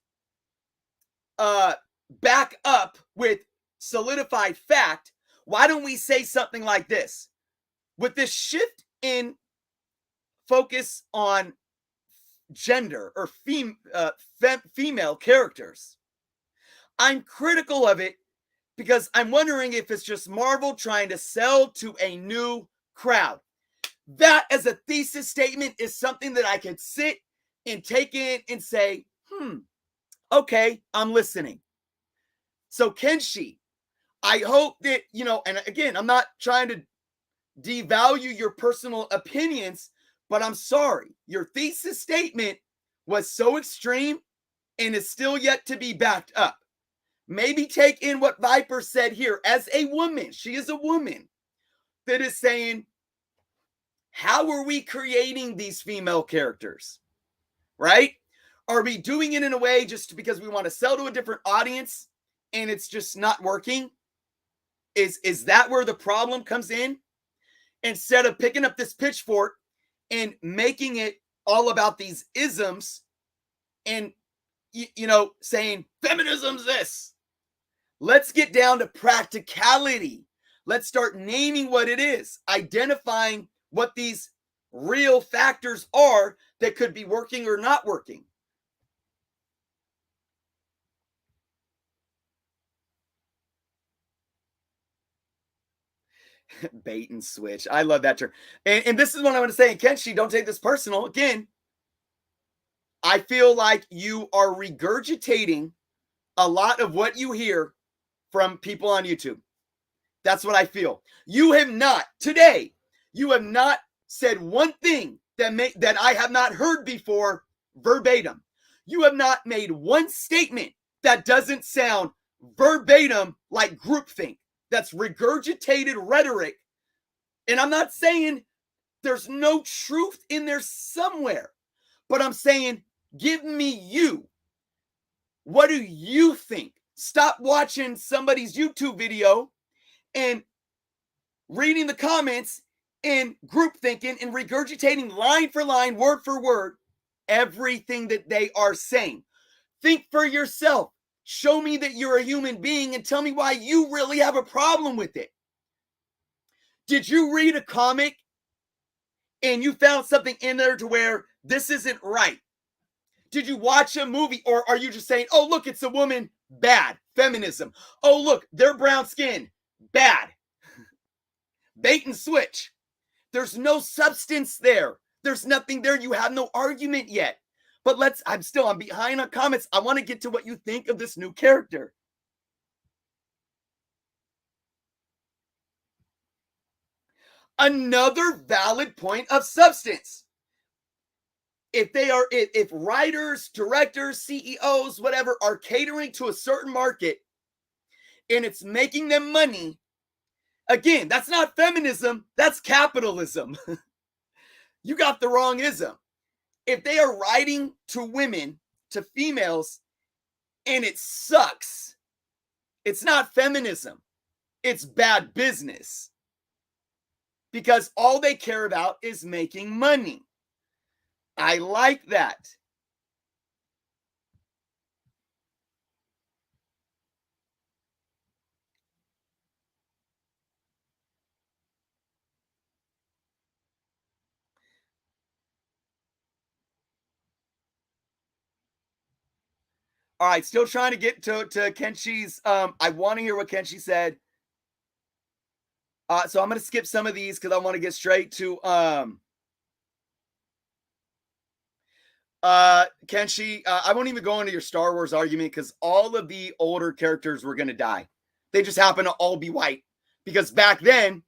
back up with solidified fact, why don't we say something like this? With this shift in focus on gender or female characters, I'm critical of it because I'm wondering if it's just Marvel trying to sell to a new crowd. That as a thesis statement is something that I could sit and take in and say, okay, I'm listening. So Kenshi, I hope that, you know, and again, I'm not trying to devalue your personal opinions, but I'm sorry. Your thesis statement was so extreme and is still yet to be backed up. Maybe take in what Viper said here as a woman. She is a woman that is saying, how are we creating these female characters? Right? Are we doing it in a way just because we want to sell to a different audience and it's just not working? Is that where the problem comes in? Instead of picking up this pitchfork and making it all about these isms and, saying feminism's this. Let's get down to practicality. Let's start naming what it is, identifying what these real factors are that could be working or not working. Bait and switch. I love that term. And this is what I want to say. And Kenshi, don't take this personal. Again, I feel like you are regurgitating a lot of what you hear from people on YouTube. That's what I feel. You have not today. You have not said one thing that I have not heard before verbatim. You have not made one statement that doesn't sound verbatim like groupthink. That's regurgitated rhetoric. And I'm not saying there's no truth in there somewhere, but I'm saying, give me you. What do you think? Stop watching somebody's YouTube video and reading the comments and group thinking and regurgitating line for line, word for word, everything that they are saying. Think for yourself. Show me that you're a human being and tell me why you really have a problem with it. Did you read a comic and you found something in there to where this isn't right? Did you watch a movie, or are you just saying, oh, look, it's a woman, bad, feminism. Oh, look, they're brown skin, bad. Bait and switch. There's no substance there. There's nothing there. You have no argument yet. But I'm behind on comments. I want to get to what you think of this new character. Another valid point of substance. If writers, directors, CEOs, whatever, are catering to a certain market and it's making them money, again, that's not feminism, that's capitalism. You got the wrong ism. If they are writing to women, to females, and it sucks, it's not feminism, it's bad business. Because all they care about is making money. I like that. All right, still trying to get to Kenshi's. I want to hear what Kenshi said. So I'm going to skip some of these because I want to get straight to Kenshi. I won't even go into your Star Wars argument because all of the older characters were going to die. They just happen to all be white because back then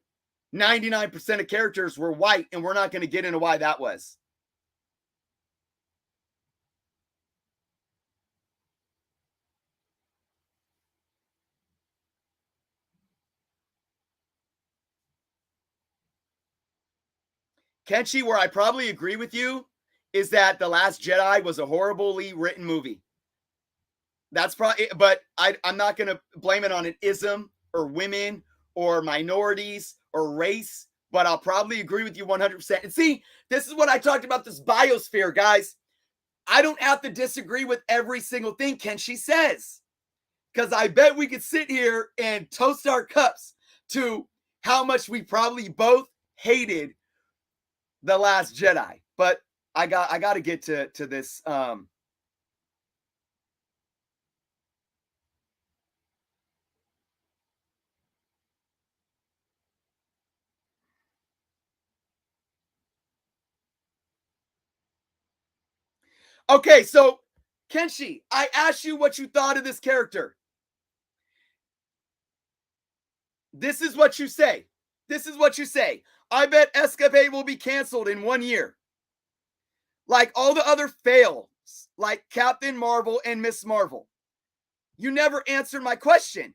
99% of characters were white, and we're not going to get into why that was. Kenshi, where I probably agree with you is that The Last Jedi was a horribly written movie. That's probably, but I'm not going to blame it on an ism or women or minorities or race, but I'll probably agree with you 100%. And see, this is what I talked about, this biosphere, guys. I don't have to disagree with every single thing Kenshi says, because I bet we could sit here and toast our cups to how much we probably both hated The Last Jedi. But I got to get to this. Okay, so Kenshi, I asked you what you thought of this character. This is what you say. This is what you say. I bet Escapade will be canceled in 1 year. Like all the other fails, like Captain Marvel and Miss Marvel. You never answered my question.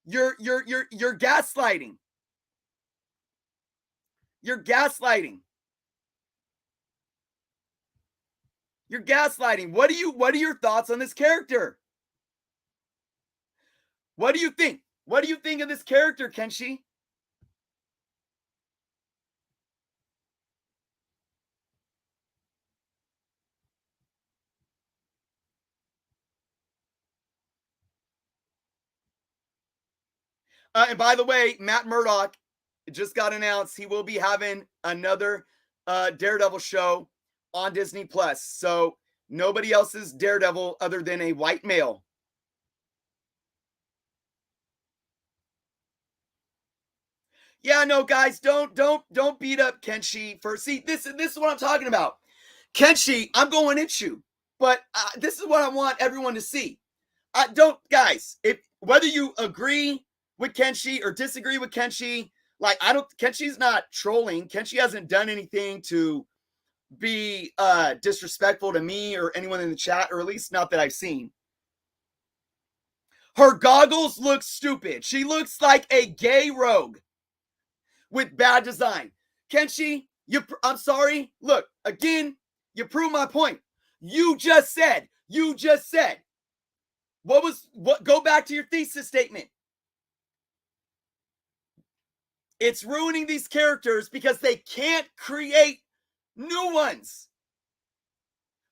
You're gaslighting. You're gaslighting. You're gaslighting. What are your thoughts on this character? What do you think? What do you think of this character, Kenshi? And by the way, Matt Murdock just got announced he will be having another Daredevil show on Disney Plus. So nobody else's Daredevil other than a white male. Yeah, no, guys, don't beat up Kenshi for this is what I'm talking about. Kenshi, I'm going at you, but this is what I want everyone to see. Don't guys, if whether you agree with Kenshi or disagree with Kenshi, like Kenshi's not trolling. Kenshi hasn't done anything to be disrespectful to me or anyone in the chat, or at least not that I've seen. Her goggles look stupid. She looks like a gay rogue with bad design. Kenshi, I'm sorry. Look, again, you prove my point. You just said. Go back to your thesis statement. It's ruining these characters because they can't create new ones.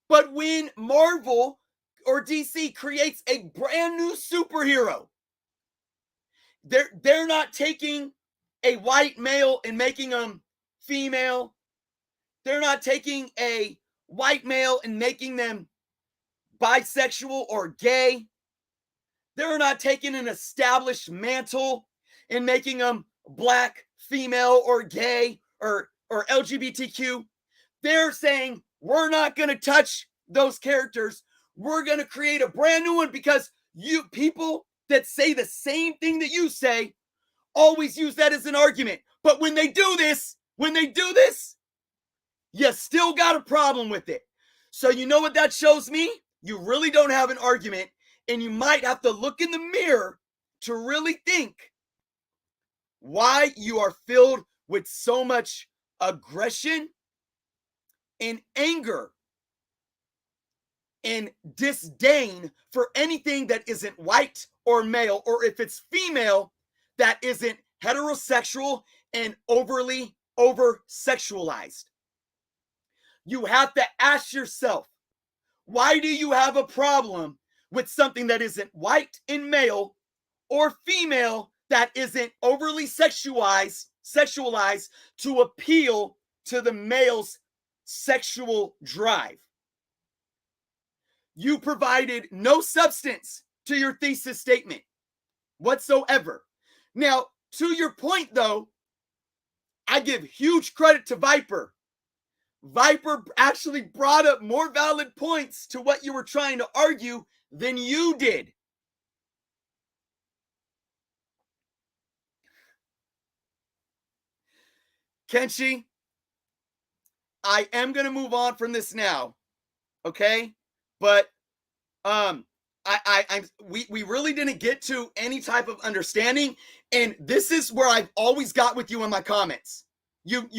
But when Marvel or DC creates a brand new superhero, they're not taking a white male and making them female. They're not taking a white male and making them bisexual or gay. They're not taking an established mantle and making them black, female, or gay, or LGBTQ. They're saying, we're not going to touch those characters. We're going to create a brand new one because you people that say the same thing that you say always use that as an argument. But when they do this, you still got a problem with it. So you know what that shows me? You really don't have an argument, and you might have to look in the mirror to really think why you are filled with so much aggression and anger and disdain for anything that isn't white or male, or if it's female, that isn't heterosexual and overly over-sexualized. You have to ask yourself, why do you have a problem with something that isn't white and male or female that isn't overly sexualized to appeal to the male's sexual drive? You provided no substance to your thesis statement whatsoever. Now, to your point, though, I give huge credit to Viper. Viper actually brought up more valid points to what you were trying to argue than you did. Kenshi, I am going to move on from this now, okay? But we really didn't get to any type of understanding, and this is where I've always got with you in my comments. You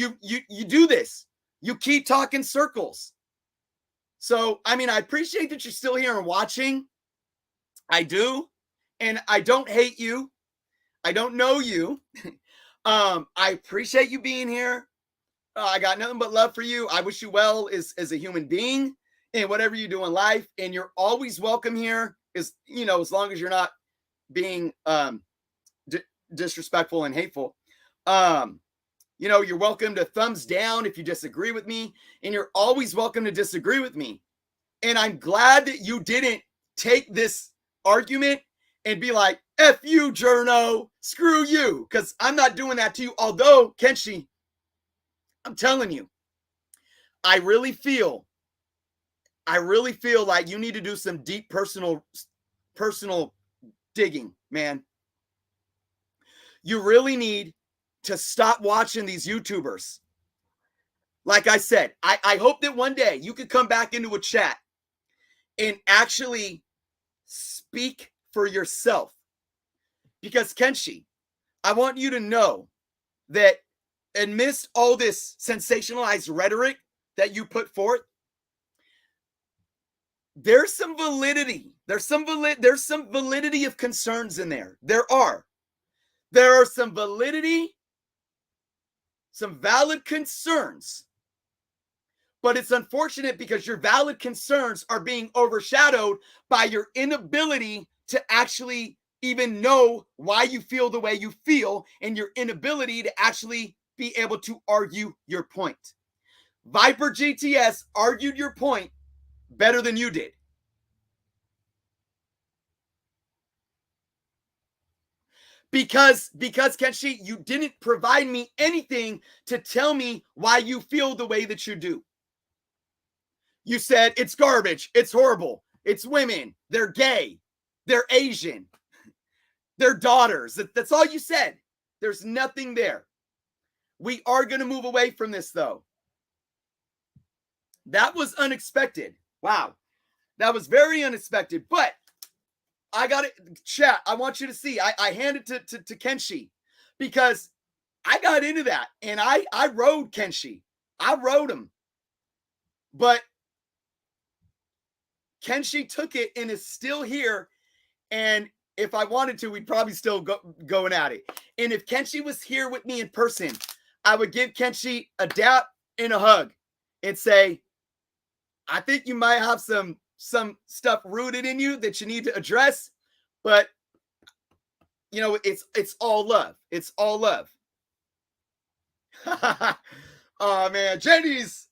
do this. You keep talking circles. So, I mean, I appreciate that you're still here and watching. I do. And I don't hate you. I don't know you. I appreciate you being here. I got nothing but love for you. I wish you well as a human being and whatever you do in life. And you're always welcome here, as long as you're not being disrespectful and hateful. You're welcome to thumbs down if you disagree with me, and you're always welcome to disagree with me. And I'm glad that you didn't take this argument and be like, F you, Jerno, screw you, because I'm not doing that to you. Although, Kenshi, I'm telling you, I really feel like you need to do some deep personal digging, man. You really need to stop watching these YouTubers. Like I said, I hope that one day you could come back into a chat and actually speak for yourself. Because Kenshi, I want you to know that amidst all this sensationalized rhetoric that you put forth, there's some validity. There's some validity of concerns in there. There are some validity, some valid concerns. But it's unfortunate because your valid concerns are being overshadowed by your inability to actually even know why you feel the way you feel, and your inability to actually be able to argue your point. Viper GTS argued your point better than you did. Because Kenshi, you didn't provide me anything to tell me why you feel the way that you do. You said it's garbage, it's horrible, it's women, they're gay, they're Asian, they're daughters. That's all you said. There's nothing there. We are going to move away from this, though. That was unexpected. Wow. That was very unexpected. But I got it. Chat, I want you to see. I handed it to Kenshi because I got into that and I rode Kenshi. I rode him. But Kenshi took it and is still here. And if I wanted to, we'd probably still going at it. And if Kenshi was here with me in person, I would give Kenshi a dap and a hug and say, I think you might have some stuff rooted in you that you need to address, but you know, it's all love. It's all love. Oh man, Jenny's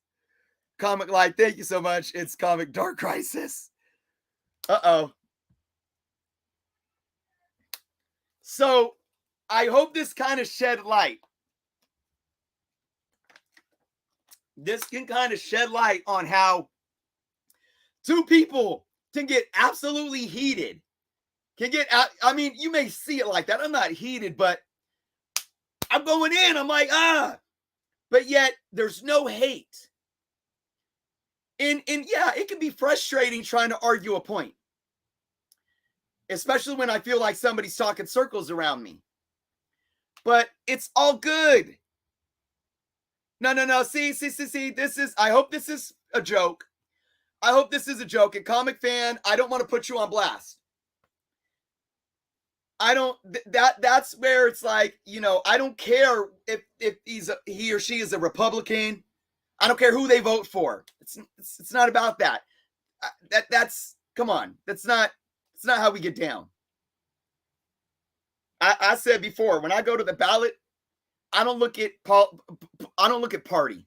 Comic Light, thank you so much. It's Comic Dark Crisis. Uh-oh. So I hope this kind of shed light. This can kind of shed light on how two people can get absolutely heated. I mean, you may see it like that. I'm not heated, but I'm going in. I'm like, but yet there's no hate. And yeah, it can be frustrating trying to argue a point, especially when I feel like somebody's talking circles around me. But it's all good. No. See. I hope this is a joke. I hope this is a joke. And Comic Fan, I don't want to put you on blast. That's where it's like, you know, I don't care if he or she is a Republican. I don't care who they vote for. It's not about that. That's come on. It's not how we get down. I said before, when I go to the ballot, I don't look at party.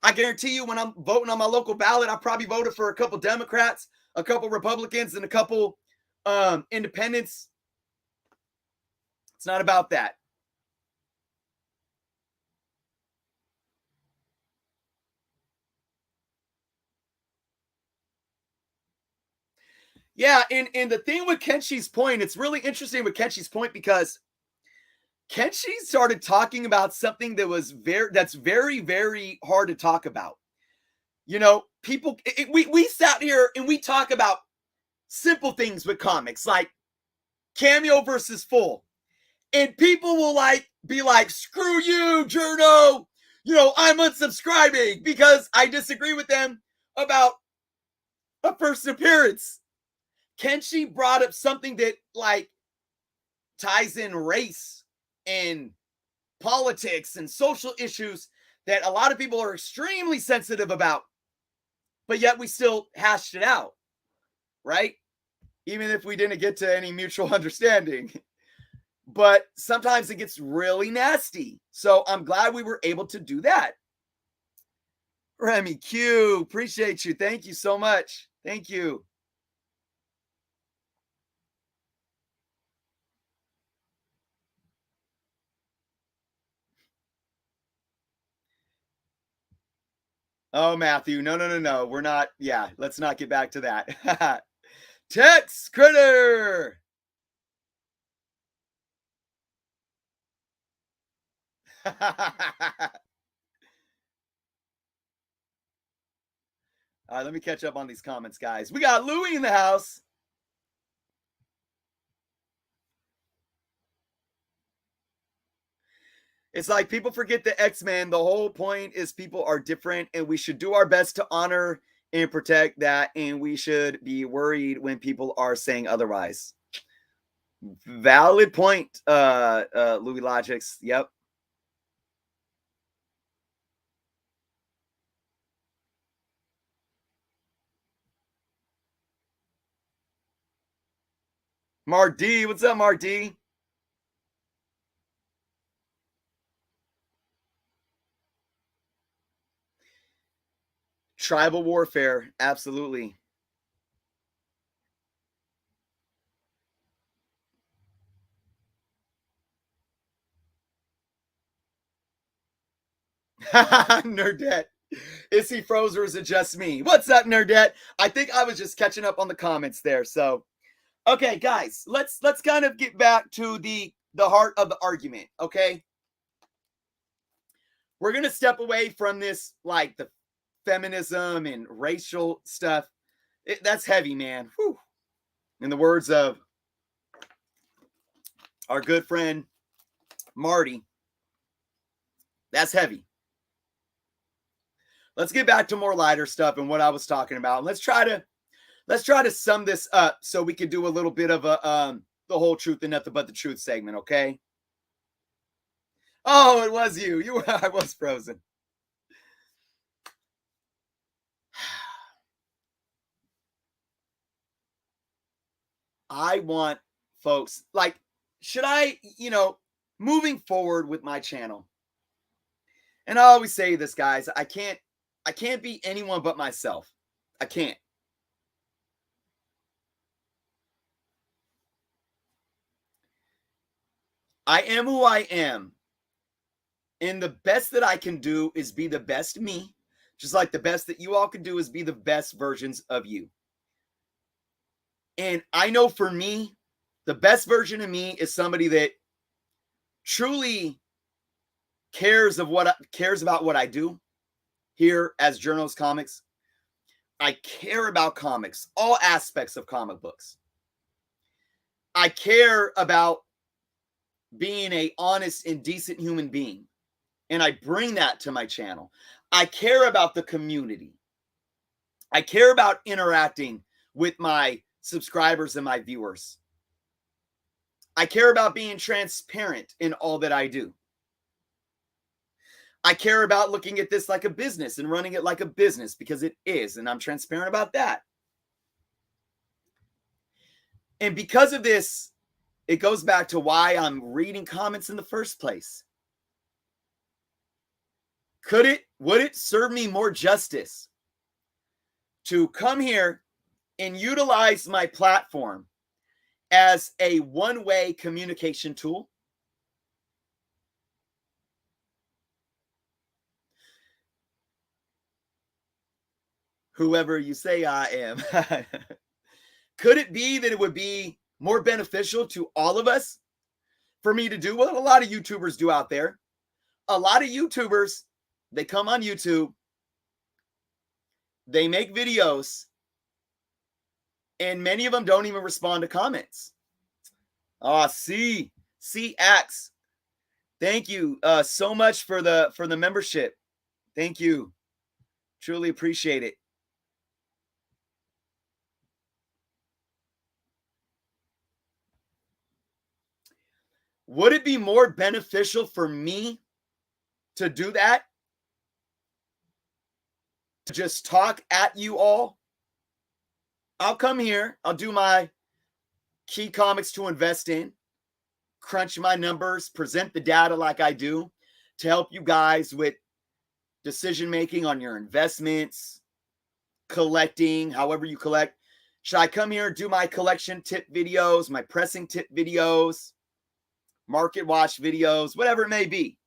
I guarantee you, when I'm voting on my local ballot, I probably voted for a couple Democrats, a couple Republicans, and a couple independents. It's not about that. Yeah, and the thing with Kenshi's point, it's really interesting with Kenshi's point because Kenshi started talking about something that's very, very hard to talk about. You know, people, we sat here and we talk about simple things with comics, like cameo versus full. And people will be like, screw you, Jerno. You know, I'm unsubscribing because I disagree with them about a first appearance. Kenshi brought up something that ties in race and politics and social issues that a lot of people are extremely sensitive about, but yet we still hashed it out, right? Even if we didn't get to any mutual understanding. But sometimes it gets really nasty. So I'm glad we were able to do that. Remy Q, appreciate you. Thank you so much. Thank you. Oh, Matthew. No. We're not. Yeah, let's not get back to that. Tex Critter. All right, let me catch up on these comments, guys. We got Louie in the house. It's like people forget the X-Men. The whole point is people are different, and we should do our best to honor and protect that. And we should be worried when people are saying otherwise. Valid point, Louis Logics. Yep. Mark D, what's up, Mark D? Tribal warfare, absolutely. Nerdette. Is he froze or is it just me? What's up, Nerdette? I think I was just catching up on the comments there. So, okay, guys, let's kind of get back to the heart of the argument. Okay, we're gonna step away from this, like the feminism and racial stuff. That's heavy, man. Whew. In the words of our good friend Marty, that's heavy. Let's get back to more lighter stuff and what I was talking about. Let's try to sum this up so we can do a little bit of a the whole truth and nothing but the truth segment, okay? Oh, it was you. You were I was frozen. I want folks, like, should I, moving forward with my channel. And I always say this, guys, I can't be anyone but myself. I can't. I am who I am. And the best that I can do is be the best me, just like the best that you all can do is be the best versions of you. And I know for me, the best version of me is somebody that truly cares about what I do here as Jerno's Comics. I care about comics, all aspects of comic books. I care about being a honest and decent human being. And I bring that to my channel. I care about the community. I care about interacting with my subscribers and my viewers. I care about being transparent in all that I do. I care about looking at this like a business and running it like a business because it is, and I'm transparent about that. And because of this, it goes back to why I'm reading comments in the first place. Would it serve me more justice to come here and utilize my platform as a one-way communication tool? Whoever you say I am. Could it be that it would be more beneficial to all of us for me to do what a lot of YouTubers do out there? A lot of YouTubers, they come on YouTube, they make videos, and many of them don't even respond to comments. CX. Thank you so much for the membership. Thank you. Truly appreciate it. Would it be more beneficial for me to do that? To just talk at you all? I'll come here. I'll do my key comics to invest in, crunch my numbers, present the data like I do to help you guys with decision making on your investments, collecting, however you collect. Should I come here and do my collection tip videos, my pressing tip videos, market watch videos, whatever it may be?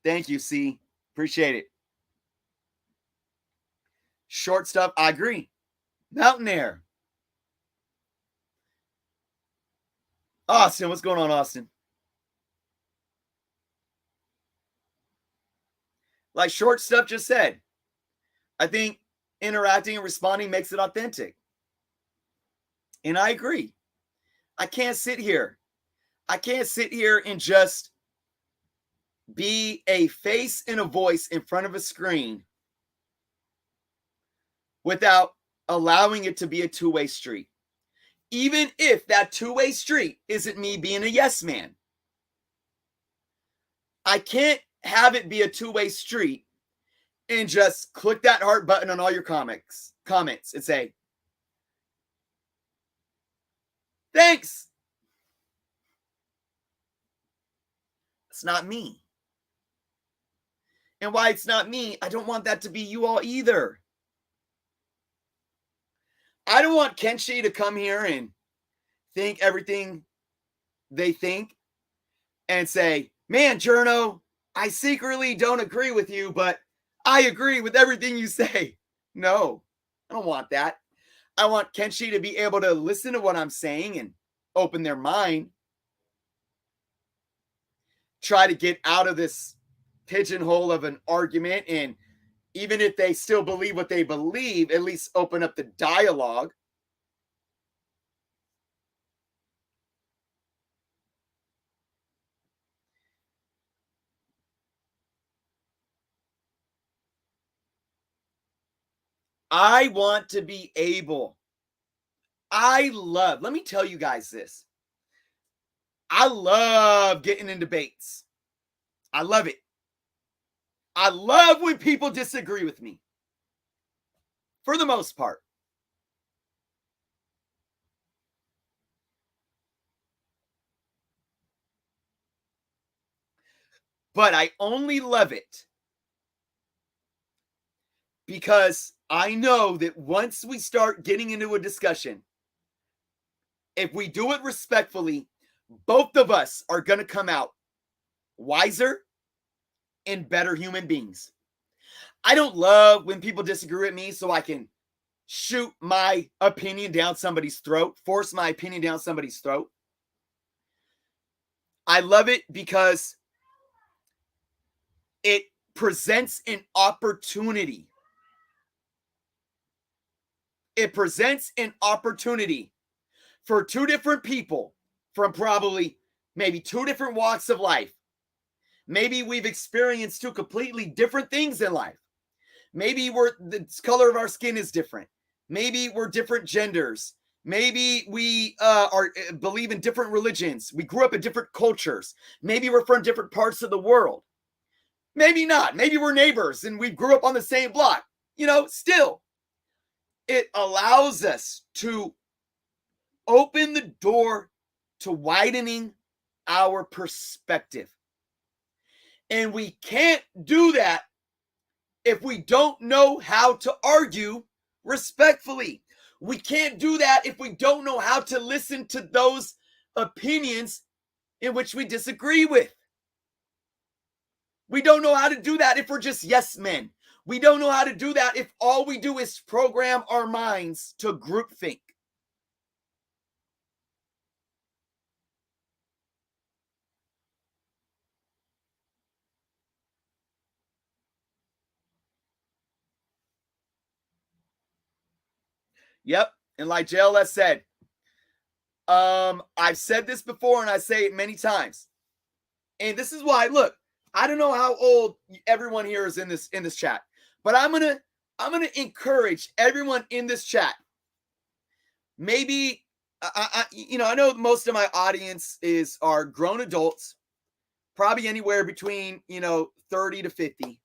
Thank you, C. Appreciate it. Short stuff, I agree. Mountain Air. Austin, what's going on, Austin? Like short stuff just said, I think interacting and responding makes it authentic. And I agree. I can't sit here. I can't sit here and just be a face and a voice in front of a screen without allowing it to be a two-way street. Even if that two-way street isn't me being a yes man. I can't have it be a two-way street and just click that heart button on all your comments and say, thanks. It's not me. And why it's not me, I don't want that to be you all either. I don't want Kenshi to come here and think everything they think and say, man, Jerno, I secretly don't agree with you, but I agree with everything you say. No, I don't want that. I want Kenshi to be able to listen to what I'm saying and open their mind. Try to get out of this pigeonhole of an argument, and even if they still believe what they believe, at least open up the dialogue. I want to be able. Let me tell you guys this. I love getting in debates. I love it. I love when people disagree with me. For the most part. But I only love it because I know that once we start getting into a discussion, if we do it respectfully, both of us are going to come out wiser and better human beings. I don't love when people disagree with me so I can shoot my opinion down somebody's throat, force my opinion down somebody's throat. I love it because it presents an opportunity. It presents an opportunity for two different people from probably maybe two different walks of life. Maybe we've experienced two completely different things in life. Maybe the color of our skin is different. Maybe we're different genders. Maybe we believe in different religions. We grew up in different cultures. Maybe we're from different parts of the world. Maybe not. Maybe we're neighbors and we grew up on the same block. Still, it allows us to open the door to widening our perspective. And we can't do that if we don't know how to argue respectfully. We can't do that if we don't know how to listen to those opinions in which we disagree with. We don't know how to do that if we're just yes men. We don't know how to do that if all we do is program our minds to groupthink. Yep. And like JLS said, I've said this before and I say it many times. And this is why, look, I don't know how old everyone here is in this chat, but I'm gonna encourage everyone in this chat. Maybe I know most of my audience are grown adults, probably anywhere between 30 to 50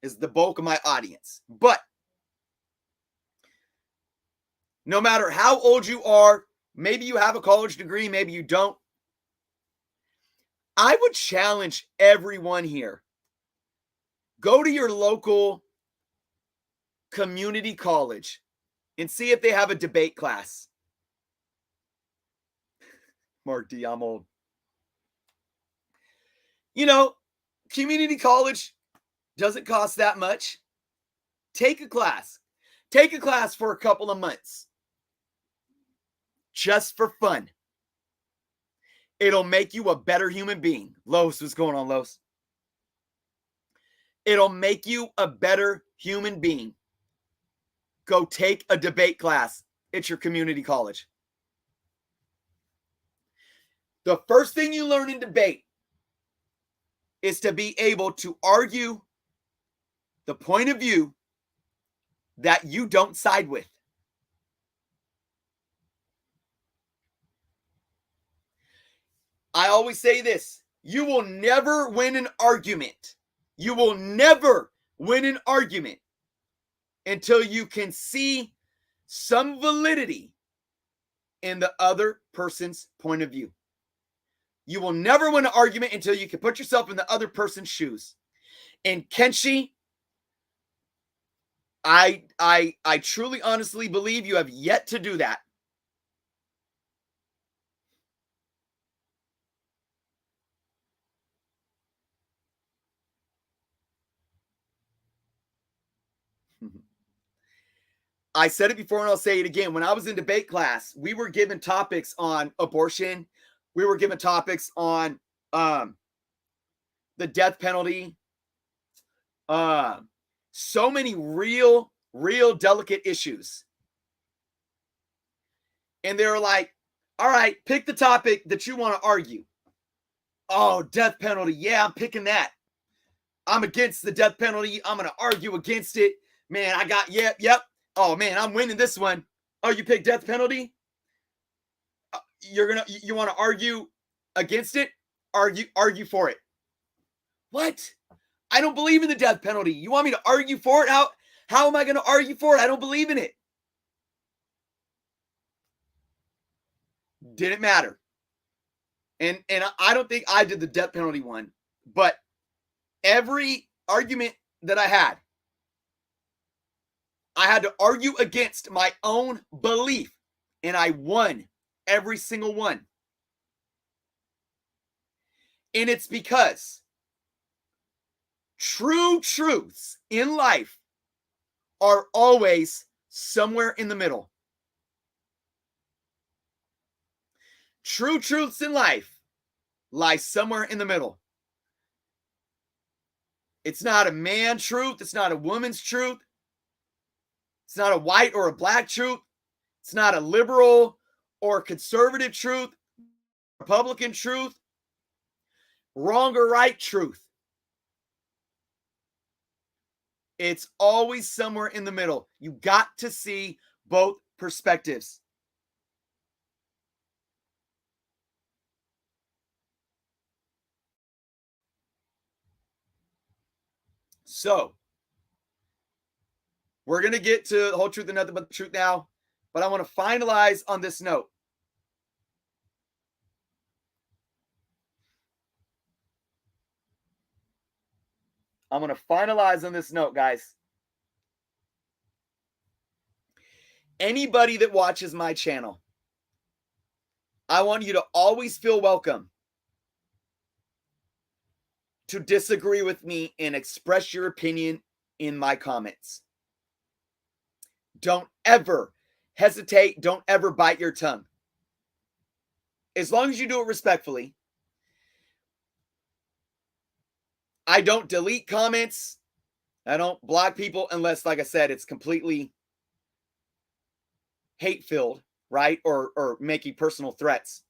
is the bulk of my audience. But no matter how old you are, maybe you have a college degree, maybe you don't. I would challenge everyone here. Go to your local community college and see if they have a debate class. Mark D, I'm old. Community college doesn't cost that much. Take a class. Take a class for a couple of months. Just for fun. It'll make you a better human being. Los, what's going on, Los? It'll make you a better human being. Go take a debate class at your community college. The first thing you learn in debate is to be able to argue the point of view that you don't side with. I always say this: you will never win an argument. You will never win an argument until you can see some validity in the other person's point of view. You will never win an argument until you can put yourself in the other person's shoes. And Kenshi, I truly honestly believe you have yet to do that. I said it before and I'll say it again. When I was in debate class, we were given topics on abortion. We were given topics on the death penalty. So many real delicate issues. And they were like, all right, pick the topic that you want to argue. Oh, death penalty. Yeah, I'm picking that. I'm against the death penalty. I'm going to argue against it. Man, I got, yep. Oh, man, I'm winning this one. Oh, you pick death penalty? You want to argue against it? Argue for it. What? I don't believe in the death penalty. You want me to argue for it? How am I going to argue for it? I don't believe in it. Didn't matter. And I don't think I did the death penalty one, but every argument that I had to argue against my own belief, and I won every single one. And it's because true truths in life are always somewhere in the middle. True truths in life lie somewhere in the middle. It's not a man truth. It's not a woman's truth. It's not a white or a black truth. It's not a liberal or conservative truth, Republican truth, wrong or right truth. It's always somewhere in the middle. You got to see both perspectives. So, we're going to get to the whole truth and nothing but the truth now, but I want to finalize on this note. I'm going to finalize on this note, guys. Anybody that watches my channel, I want you to always feel welcome to disagree with me and express your opinion in my comments. Don't ever hesitate. Don't ever bite your tongue. As long as you do it respectfully. I don't delete comments. I don't block people unless, like I said, it's completely hate-filled, right? Or making personal threats.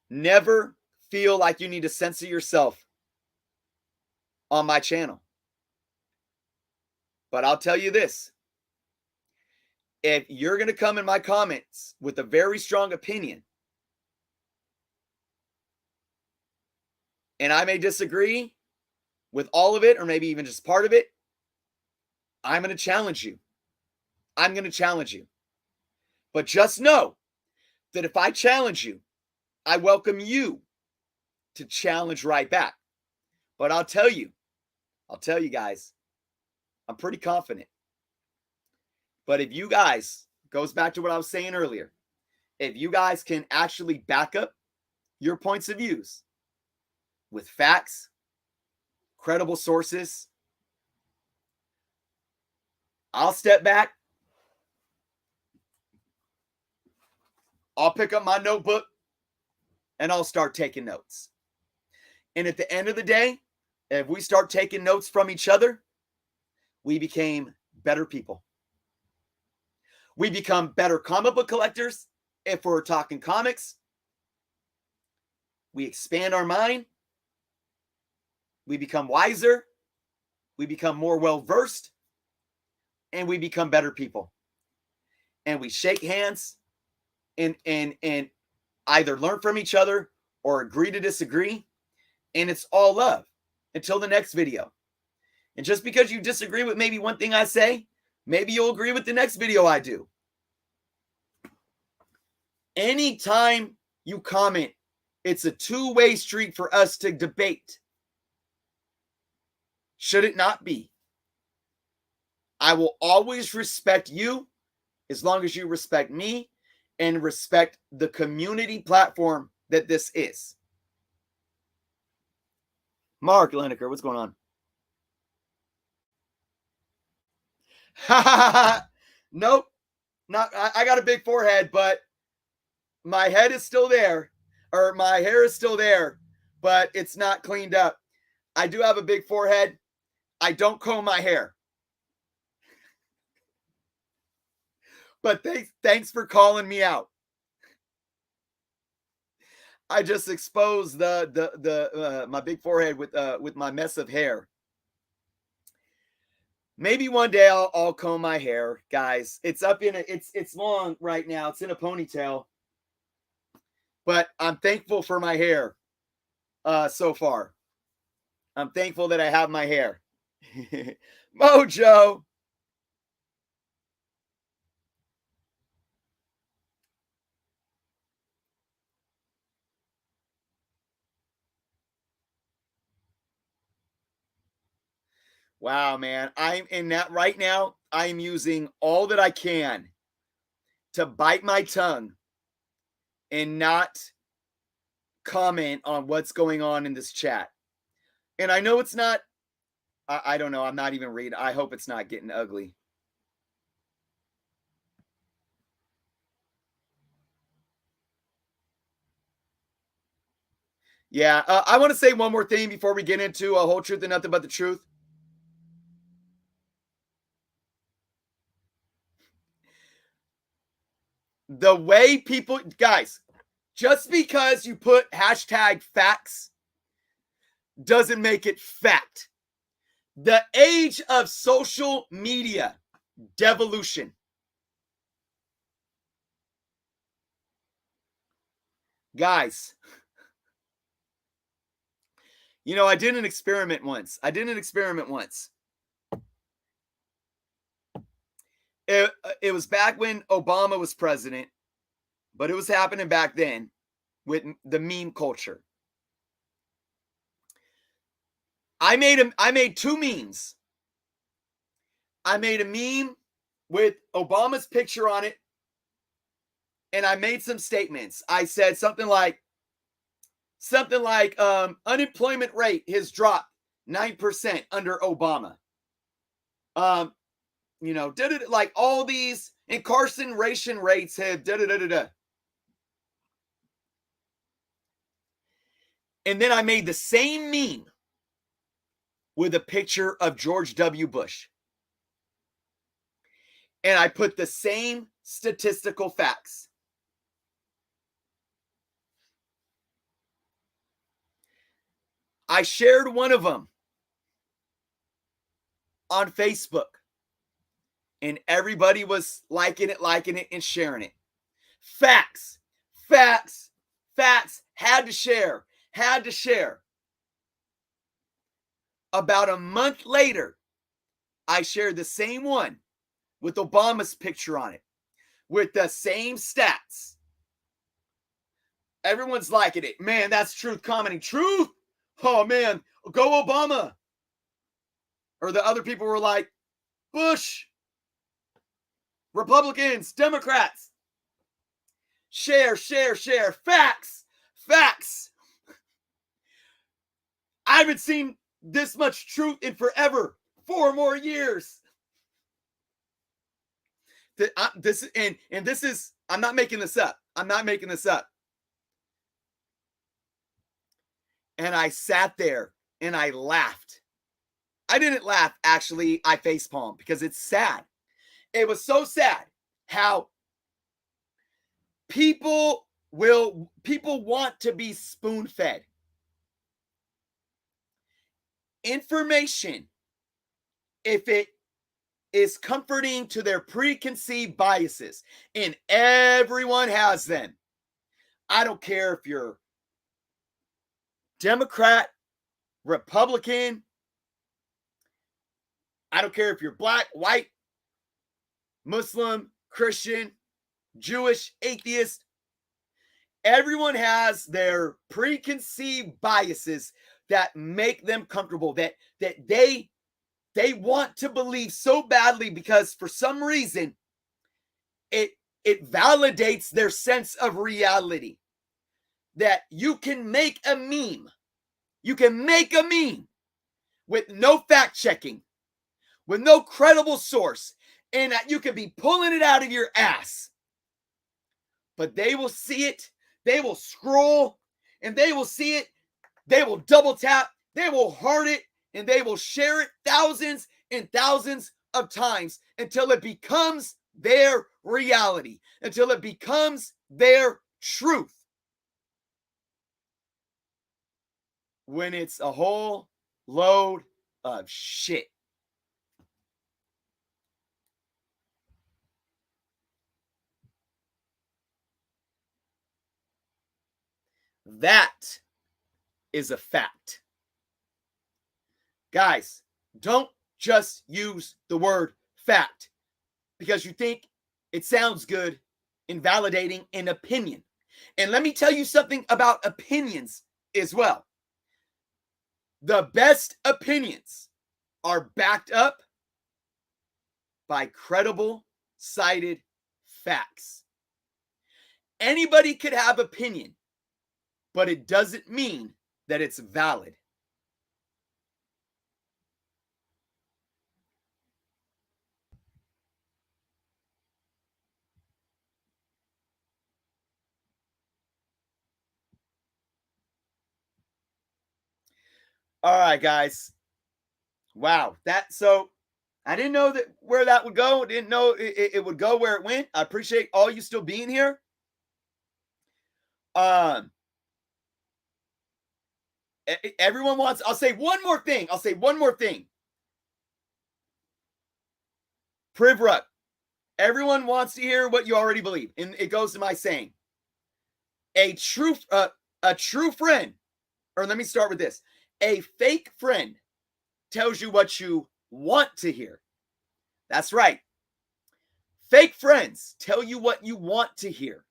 Never feel like you need to censor yourself on my channel. But I'll tell you this. If you're going to come in my comments with a very strong opinion, and I may disagree with all of it, or maybe even just part of it, I'm going to challenge you. I'm going to challenge you. But just know that if I challenge you, I welcome you to challenge right back. But I'll tell you guys, I'm pretty confident. But if you guys, goes back to what I was saying earlier, if you guys can actually back up your points of views with facts, credible sources, I'll step back. I'll pick up my notebook and I'll start taking notes. And at the end of the day, if we start taking notes from each other, we became better people. We become better comic book collectors if we're talking comics. We expand our mind. we become wiser, we become more well-versed, and we become better people. And we shake hands and either learn from each other or agree to disagree. And it's all love until the next video. And just because you disagree with maybe one thing I say, maybe you'll agree with the next video I do. Anytime you comment, it's a two-way street for us to debate. Should it not be? I will always respect you as long as you respect me and respect the community platform that this is. Mark Lineker, what's going on? Nope. Not. I got a big forehead, but my head is still there, or my hair is still there, but it's not cleaned up. I do have a big forehead. I don't comb my hair. But thanks for calling me out. I just exposed my big forehead with my mess of hair. Maybe one day I'll comb my hair, guys. It's up in it's long right now. It's in a ponytail. But I'm thankful for my hair so far. I'm thankful that I have my hair. Mojo. Wow, man. I'm in that right now. I'm using all that I can to bite my tongue and not comment on what's going on in this chat. And I know it's not, I don't know. I'm not even reading. I hope it's not getting ugly. Yeah. I want to say one more thing before we get into a whole truth and nothing but the truth. The way people, guys, just because you put hashtag facts doesn't make it fact. The age of social media devolution. Guys, you know, I did an experiment once. It was back when Obama was president, but it was happening back then with the meme culture. I made two memes. I made a meme with Obama's picture on it, and I made some statements. I said something like unemployment rate has dropped 9% under Obama. You know, like all these incarceration rates have And then I made the same meme with a picture of George W. Bush. And I put the same statistical facts. I shared one of them on Facebook. And everybody was liking it, and sharing it. Facts. Had to share. About a month later, I shared the same one with Obama's picture on it, with the same stats. Everyone's liking it. Man, that's truth commenting. Truth? Oh, man, go Obama. Or the other people were like, Bush. Republicans, Democrats. Share. Facts. I haven't seen this much truth in forever. 4 more years. This is, I'm not making this up. And I sat there and I laughed. I didn't laugh, actually. I facepalmed because it's sad. It was so sad how people want to be spoon-fed. information, if it is comforting to their preconceived biases, and everyone has them. I don't care if you're Democrat, Republican, I don't care if you're black, white, Muslim, Christian, Jewish, atheist. Everyone has their preconceived biases that make them comfortable, that they want to believe so badly because for some reason it validates their sense of reality. That you can make a meme. You can make a meme with no fact checking, with no credible source, and that you can be pulling it out of your ass. But they will see it, they will scroll, and they will see it, they will double tap, they will heart it, and they will share it thousands and thousands of times until it becomes their reality, until it becomes their truth. When it's a whole load of shit. That is a fact. Guys, don't just use the word fact because you think it sounds good in validating an opinion. And let me tell you something about opinions as well. The best opinions are backed up by credible, cited facts. Anybody could have opinion, but it doesn't mean that it's valid. All right, guys. Wow. So I didn't know that where that would go. I didn't know it would go where it went. I appreciate all you still being here. Everyone wants, I'll say one more thing. Privrup. Everyone wants to hear what you already believe. And it goes to my saying. A true friend, or let me start with this. A fake friend tells you what you want to hear. That's right. Fake friends tell you what you want to hear.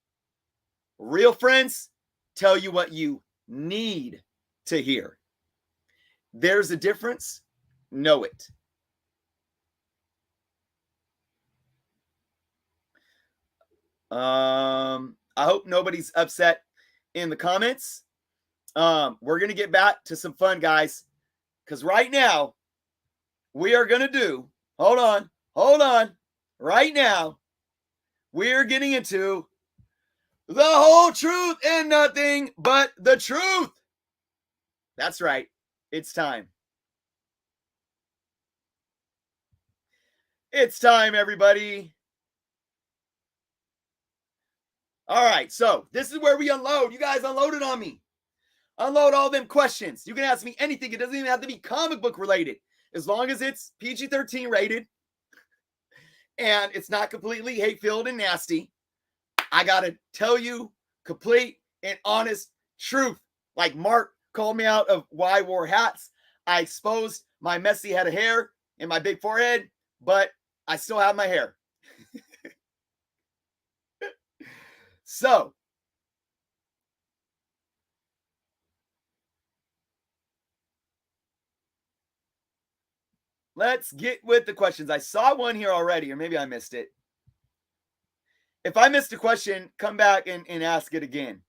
Real friends tell you what you need to hear. There's a difference. Know it. I hope nobody's upset in the comments. We're going to get back to some fun, guys, because right now we are going to do, hold on. Right now, we're getting into the whole truth and nothing but the truth. That's right. It's time. It's time, everybody. All right, so this is where we unload. You guys unloaded on me. Unload all them questions. You can ask me anything. It doesn't even have to be comic book related. As long as it's PG-13 rated and it's not completely hate-filled and nasty, I got to tell you complete and honest truth. Like Mark called me out of why I wore hats. I exposed my messy head of hair and my big forehead, but I still have my hair. So, let's get with the questions. I saw one here already, or maybe I missed it. If I missed a question, come back and ask it again.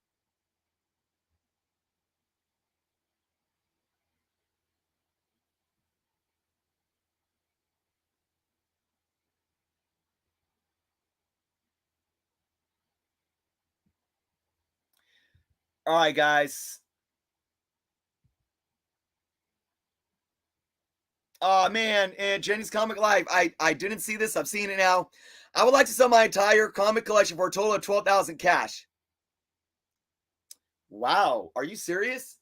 All right, guys. Oh, man. And Jenny's Comic Live. I didn't see this. I've seen it now. I would like to sell my entire comic collection for a total of $12,000 cash. Wow. Are you serious?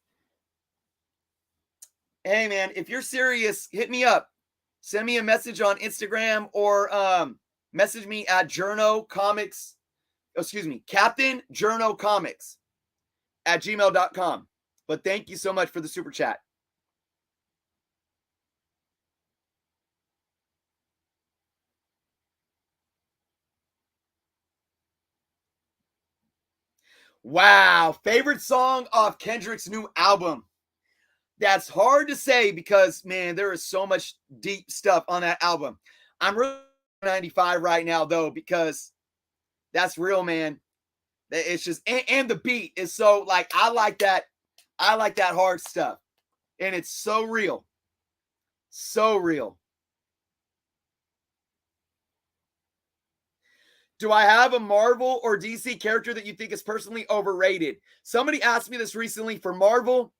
Hey man, if you're serious, hit me up. Send me a message on Instagram or message me at Jerno Comics. Excuse me, Captain Jerno Comics at gmail.com. But thank you so much for the super chat. Wow. Favorite song off Kendrick's new album. That's hard to say because, man, there is so much deep stuff on that album. I'm really 95 right now, though, because that's real, man. It's just, and the beat is so, like, I like that. I like that hard stuff. And it's so real. So real. Do I have a Marvel or DC character that you think is personally overrated? Somebody asked me this recently. For Marvel,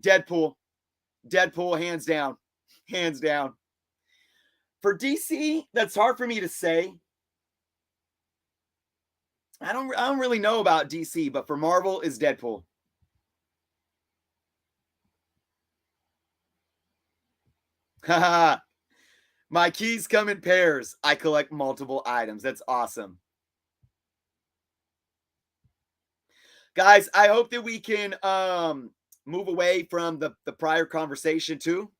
Deadpool. Deadpool, hands down. Hands down. For DC, that's hard for me to say. I don't really know about DC, but for Marvel is Deadpool. My keys come in pairs. I collect multiple items. That's awesome. Guys, I hope that we can move away from the prior conversation too.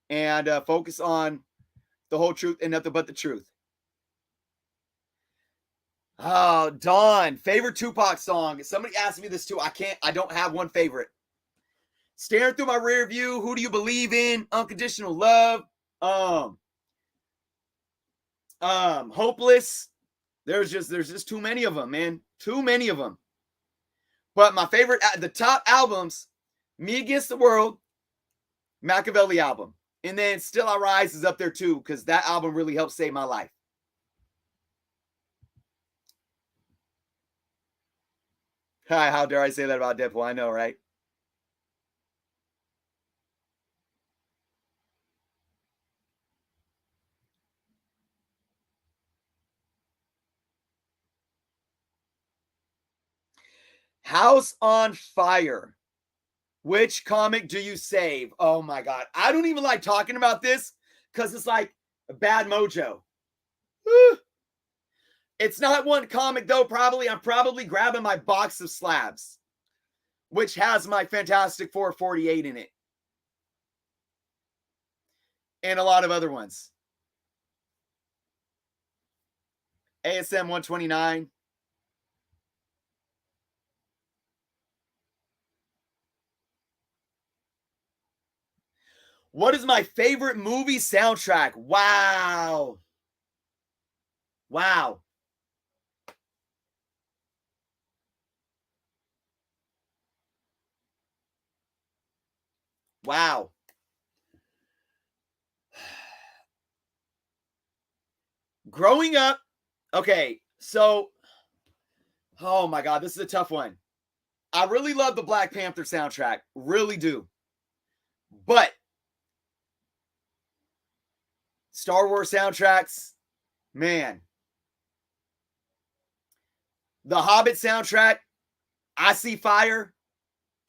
And focus on the whole truth and nothing but the truth. Oh, Dawn, favorite Tupac song. Somebody asked me this too. I don't have one favorite. Staring through my rear view, who do you believe in? Unconditional love. Hopeless. There's just too many of them, man. Too many of them. But my favorite, the top albums, Me Against the World, Machiavelli album. And then Still I Rise is up there too, because that album really helped save my life. Hi, how dare I say that about Deadpool? I know, right? House on Fire. Which comic do you save? Oh my God. I don't even like talking about this because it's like a bad mojo. Woo. It's not one comic though. I'm probably grabbing my box of slabs, which has my Fantastic Four 48 in it. And a lot of other ones. ASM 129. What is my favorite movie soundtrack? Wow. Wow. Wow. Growing up, okay, so, oh my God, this is a tough one. I really love the Black Panther soundtrack. Really do. But Star Wars soundtracks, man. The Hobbit soundtrack, I See Fire,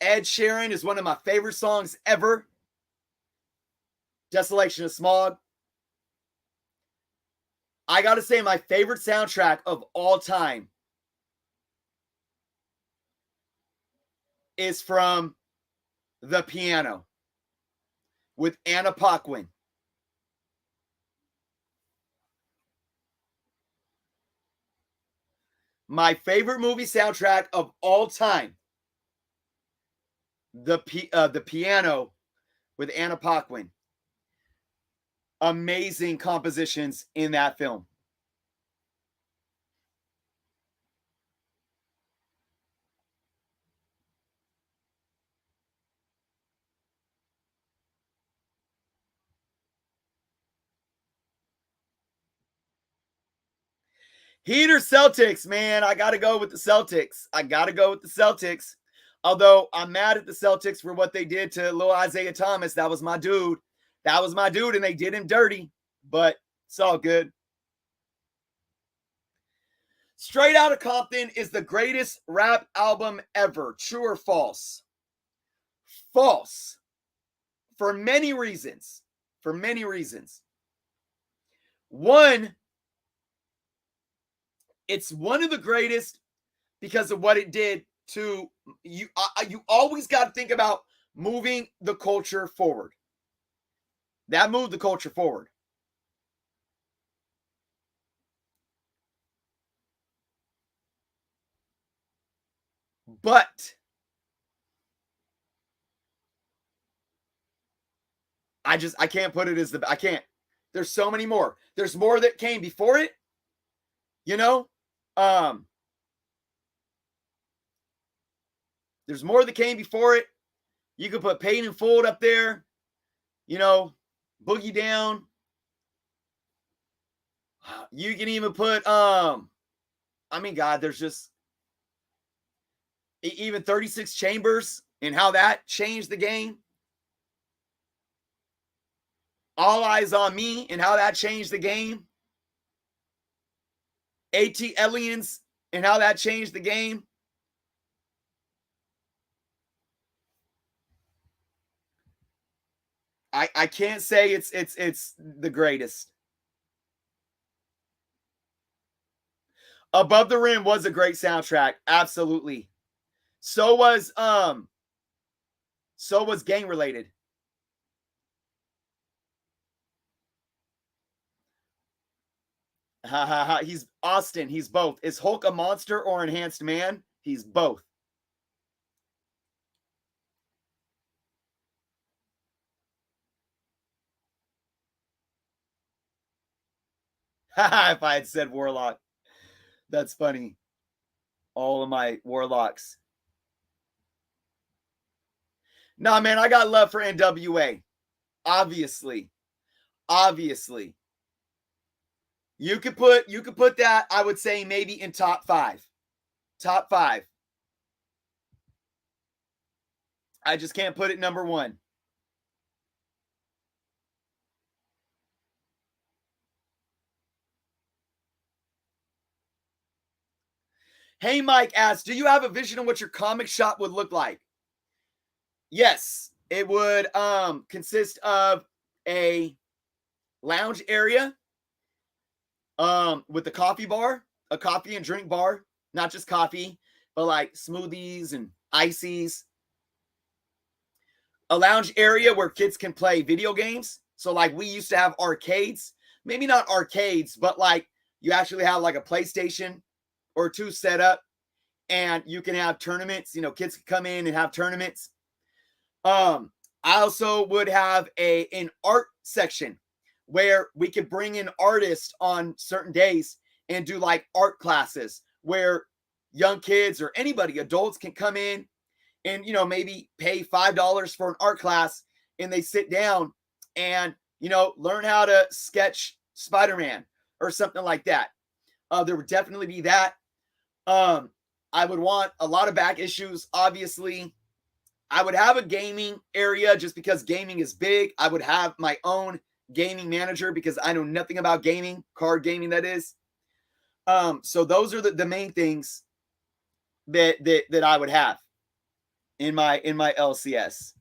Ed Sheeran is one of my favorite songs ever. Desolation of Smog. I got to say, my favorite soundtrack of all time is from The Piano with Anna Paquin. My favorite movie soundtrack of all time, The Piano with Anna Paquin. Amazing compositions in that film. Heat or Celtics, man. I got to go with the Celtics. I got to go with the Celtics. Although I'm mad at the Celtics for what they did to little Isaiah Thomas. That was my dude. That was my dude, and they did him dirty. But it's all good. Straight Outta Compton is the greatest rap album ever. True or false? False. For many reasons. For many reasons. One, it's one of the greatest because of what it did to you. You always got to think about moving the culture forward. That moved the culture forward. But I can't put it as I can't. There's so many more. There's more that came before it. You know, there's more that came before it. You could put Paid in Full up there. You know, Boogie Down. You can even put I mean, God, there's just even 36 Chambers and how that changed the game. All Eyes on Me and how that changed the game. AT Aliens and how that changed the game. I can't say it's the greatest. Above the Rim was a great soundtrack, absolutely. So was Gang Related. Ha ha ha. He's Austin. He's both. Is Hulk a monster or enhanced man? He's both. If I had said Warlock. That's funny. All of my Warlocks. Nah, man, I got love for NWA. Obviously. Obviously. You could put that, I would say, maybe in top 5. Top 5. I just can't put it number 1. Hey, Mike asks, do you have a vision of what your comic shop would look like? Yes, it would consist of a lounge area with a coffee bar, a coffee and drink bar, not just coffee, but like smoothies and ices. A lounge area where kids can play video games. So like we used to have arcades, maybe not arcades, but like you actually have like a PlayStation or 2 set up and you can have tournaments, you know, kids can come in and have tournaments. I also would have an art section where we could bring in artists on certain days and do like art classes where young kids or anybody, adults, can come in and, you know, maybe pay $5 for an art class and they sit down and, you know, learn how to sketch Spider-Man or something like that. There would definitely be that. I would want a lot of back issues, obviously. I would have a gaming area just because gaming is big. I would have my own gaming manager because I know nothing about gaming, card gaming, that is. So those are the main things that I would have in my LCS.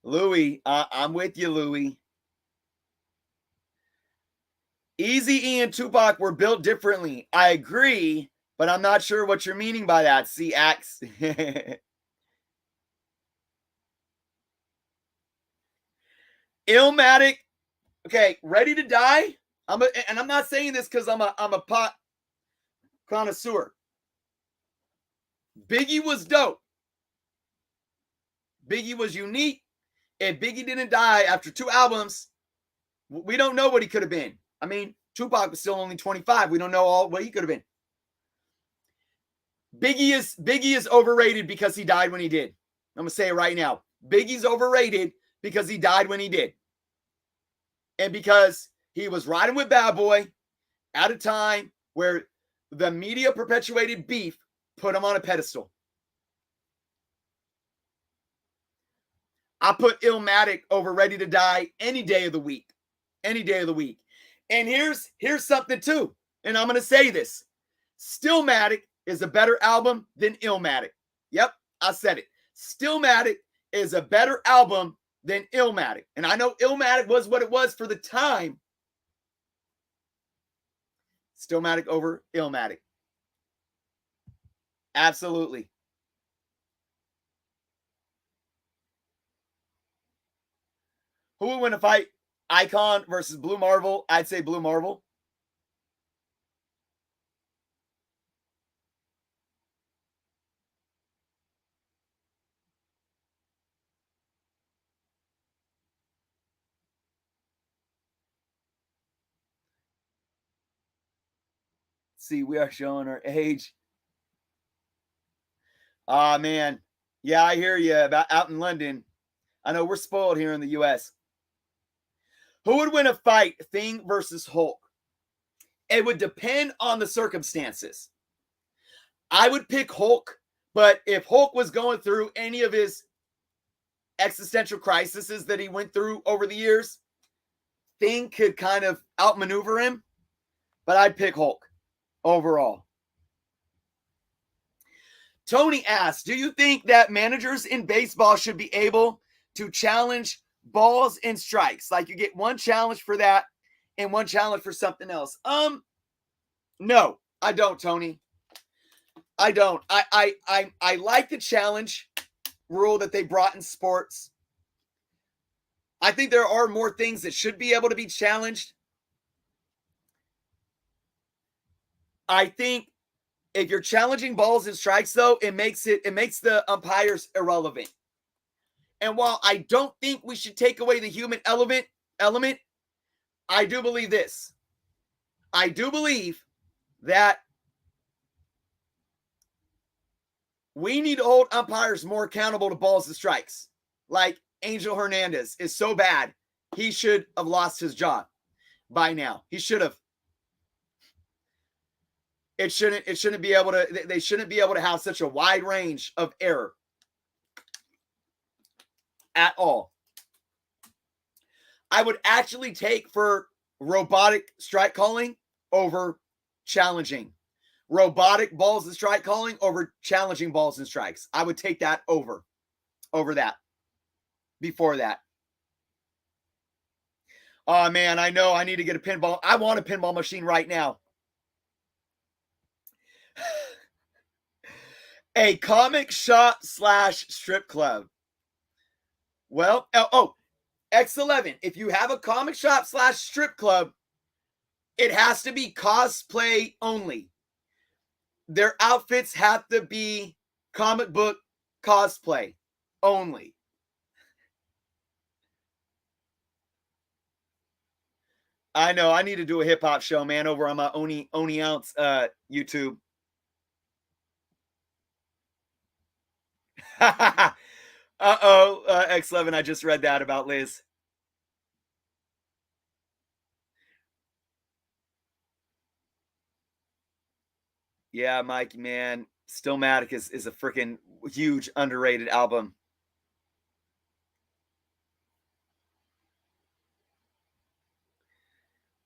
Louis, I'm with you, Louis. Easy E and Tupac were built differently. I agree, but I'm not sure what you're meaning by that. See, Axe. Illmatic. Okay, Ready to Die. And I'm not saying this because I'm a pot connoisseur. Biggie was dope. Biggie was unique. If Biggie didn't die after 2 albums, we don't know what he could have been. I mean, Tupac was still only 25. We don't know all what he could have been. Biggie is overrated because he died when he did. I'm gonna say it right now. Biggie's overrated because he died when he did. And because he was riding with Bad Boy at a time where the media perpetuated beef put him on a pedestal. I put Illmatic over Ready to Die any day of the week. Any day of the week. And here's something too. And I'm going to say this. Stillmatic is a better album than Illmatic. Yep, I said it. Stillmatic is a better album than Illmatic. And I know Illmatic was what it was for the time. Stillmatic over Illmatic. Absolutely. Who would win a fight? Icon versus Blue Marvel? I'd say Blue Marvel. See, we are showing our age. Ah, man. Yeah, I hear you about out in London. I know we're spoiled here in the U.S. Who would win a fight, Thing versus Hulk? It would depend on the circumstances. I would pick Hulk, but if Hulk was going through any of his existential crises that he went through over the years, Thing could kind of outmaneuver him, but I'd pick Hulk overall. Tony asks, do you think that managers in baseball should be able to challenge balls and strikes? Like you get one challenge for that and one challenge for something else. No, I don't, Tony. I don't. I like the challenge rule that they brought in sports. I think there are more things that should be able to be challenged. I think if you're challenging balls and strikes, though, it makes the umpires irrelevant. And while I don't think we should take away the human element, I do believe this. I do believe that we need to hold umpires more accountable to balls and strikes. Like Angel Hernandez is so bad, he should have lost his job by now. He should have. It shouldn't be able to, they shouldn't be able to have such a wide range of error at all. I would actually take for robotic strike calling over challenging. Robotic balls and strike calling over challenging balls and strikes. I would take that over that, before that. Oh, man, I know I need to get a pinball. I want a pinball machine right now. A comic shop / strip club. Well, X11. If you have a comic shop / strip club, it has to be cosplay only. Their outfits have to be comic book cosplay only. I know. I need to do a hip hop show, man, over on my Oni Ounce YouTube. X11. I just read that about Liz. Yeah, Mike, man. Stillmatic is a freaking huge underrated album.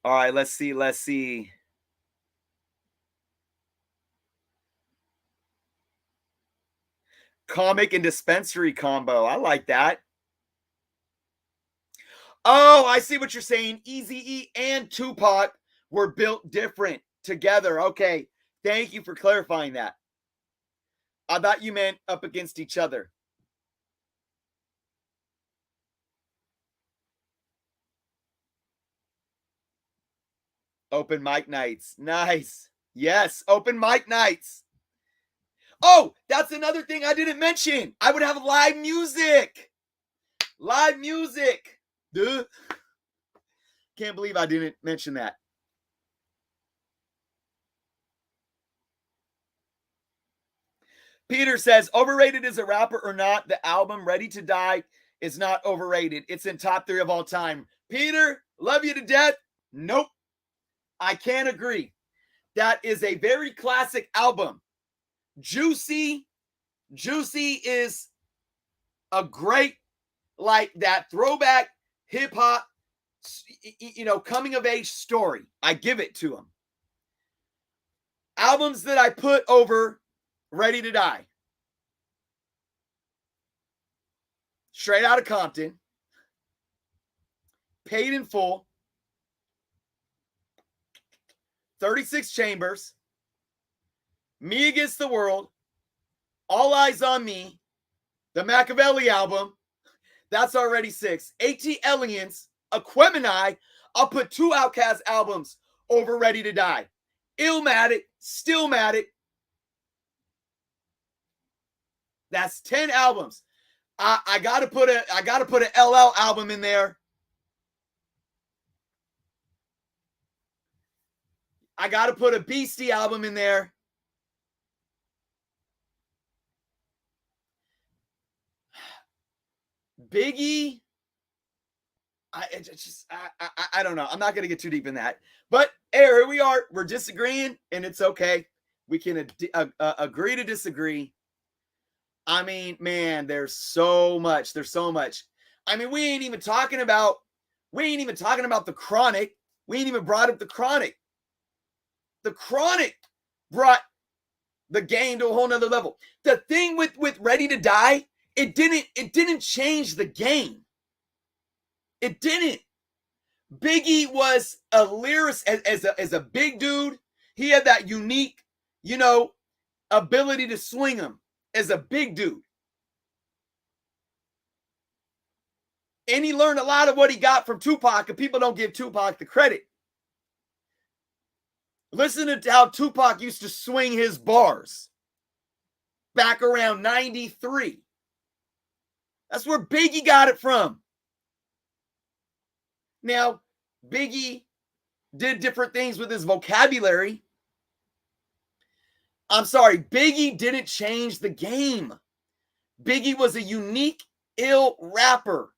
All right, let's see. Comic and dispensary combo. I like that. Oh, I see what you're saying. Eazy-E and Tupac were built different together. Okay. Thank you for clarifying that. I thought you meant up against each other. Open mic nights. Nice. Yes, open mic nights. Oh, that's another thing I didn't mention. I would have live music. Live music. Duh. Can't believe I didn't mention that. Peter says, overrated is a rapper or not? The album Ready to Die is not overrated. It's in top 3 of all time. Peter, love you to death. Nope. I can't agree. That is a very classic album. Juicy is a great like that throwback hip hop, coming of age story. I give it to him. Albums that I put over Ready to Die. Straight Outta Compton. Paid in Full. 36 Chambers. Me Against the World. All Eyes on Me. The Machiavelli album. That's already 6. A.T. Aliens. Aquemini. I'll put 2 Outkast albums over Ready to Die. Illmatic. Stillmatic. That's 10 albums. I gotta put an LL album in there. I gotta put a Beastie album in there. Biggie. I don't know. I'm not gonna get too deep in that. But hey, here we are. We're disagreeing, and it's okay. We can agree to disagree. I mean, man, there's so much. There's so much. I mean, we ain't even talking about the Chronic. We ain't even brought up the Chronic. The Chronic brought the game to a whole nother level. The thing with Ready to Die, it didn't change the game. It didn't. Biggie was a lyricist as a big dude. He had that unique, ability to swing him as a big dude. And he learned a lot of what he got from Tupac, and people don't give Tupac the credit. Listen to how Tupac used to swing his bars back around 93. That's where Biggie got it from. Now, Biggie did different things with his vocabulary. I'm sorry, Biggie didn't change the game. Biggie was a unique, ill rapper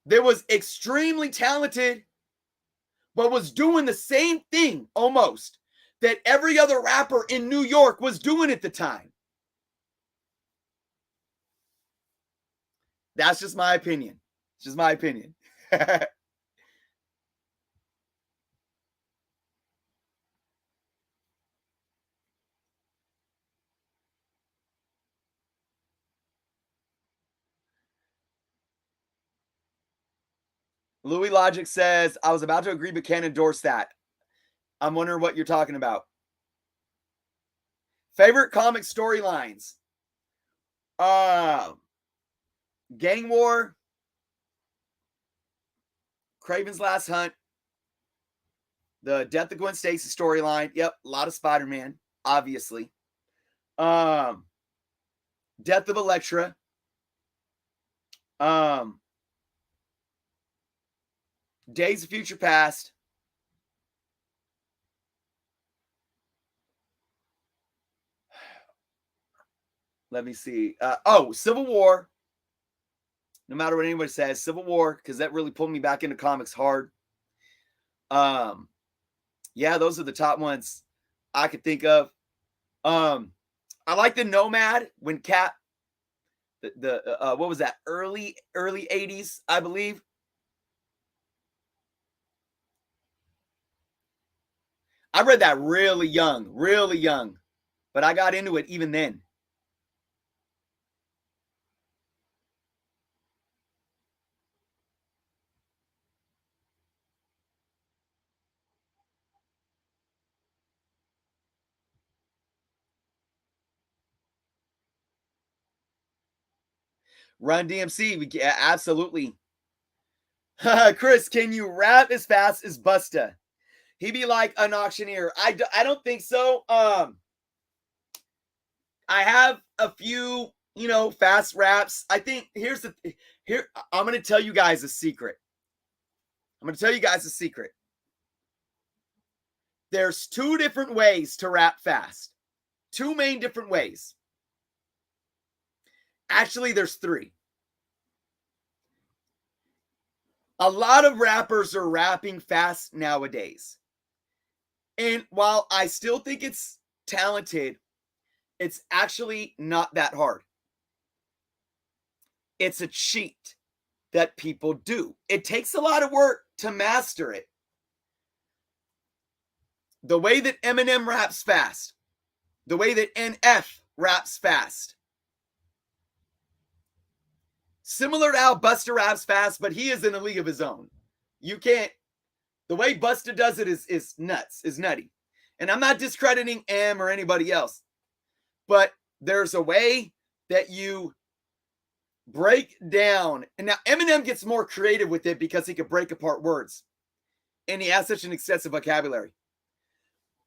that was extremely talented, but was doing the same thing almost that every other rapper in New York was doing at the time. That's just my opinion. It's just my opinion. Louis Logic says, I was about to agree, but can't endorse that. I'm wondering what you're talking about. Favorite comic storylines? Gang War, Kraven's Last Hunt, the Death of Gwen Stacy storyline. Yep, a lot of Spider-Man, obviously. Death of Elektra. Days of Future Past. Let me see. Civil War. No matter what anybody says, Civil War, because that really pulled me back into comics hard. Yeah, those are the top ones I could think of. I like the Nomad when Cap, what was that? Early 80s, I believe. I read that really young, but I got into it even then. Run DMC, absolutely. Chris, can you rap as fast as Busta? He be like an auctioneer. I don't think so. I have a few, fast raps. I think here I'm going to tell you guys a secret. There's 2 different ways to rap fast. 2 main different ways. Actually, there's 3. A lot of rappers are rapping fast nowadays. And while I still think it's talented, it's actually not that hard. It's a cheat that people do. It takes a lot of work to master it. The way that Eminem raps fast, the way that NF raps fast. Similar to how Busta raps fast, but he is in a league of his own. You can't, the way Busta does it is nuts, is nutty. And I'm not discrediting M or anybody else, but there's a way that you break down. And now Eminem gets more creative with it because he can break apart words. And he has such an extensive vocabulary.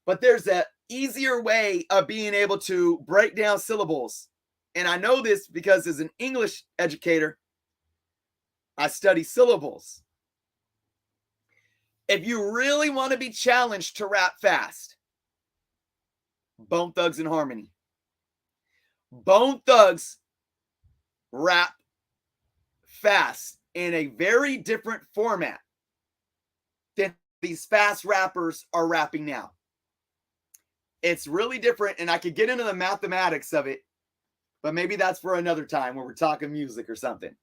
But there's an easier way of being able to break down syllables. And I know this because as an English educator, I study syllables. If you really want to be challenged to rap fast, Bone Thugs and Harmony. Bone Thugs rap fast in a very different format than these fast rappers are rapping now. It's really different, and I could get into the mathematics of it, but maybe that's for another time when we're talking music or something.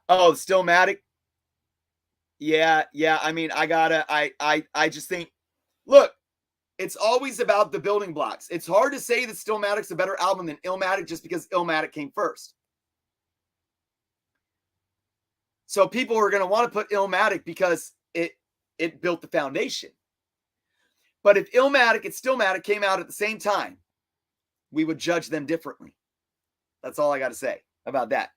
Oh, Stillmatic. Yeah. I mean, I just think, look, it's always about the building blocks. It's hard to say that Stillmatic's a better album than Illmatic just because Illmatic came first. So people are going to want to put Illmatic because it built the foundation. But if Illmatic and Stillmatic came out at the same time, we would judge them differently. That's all I got to say about that.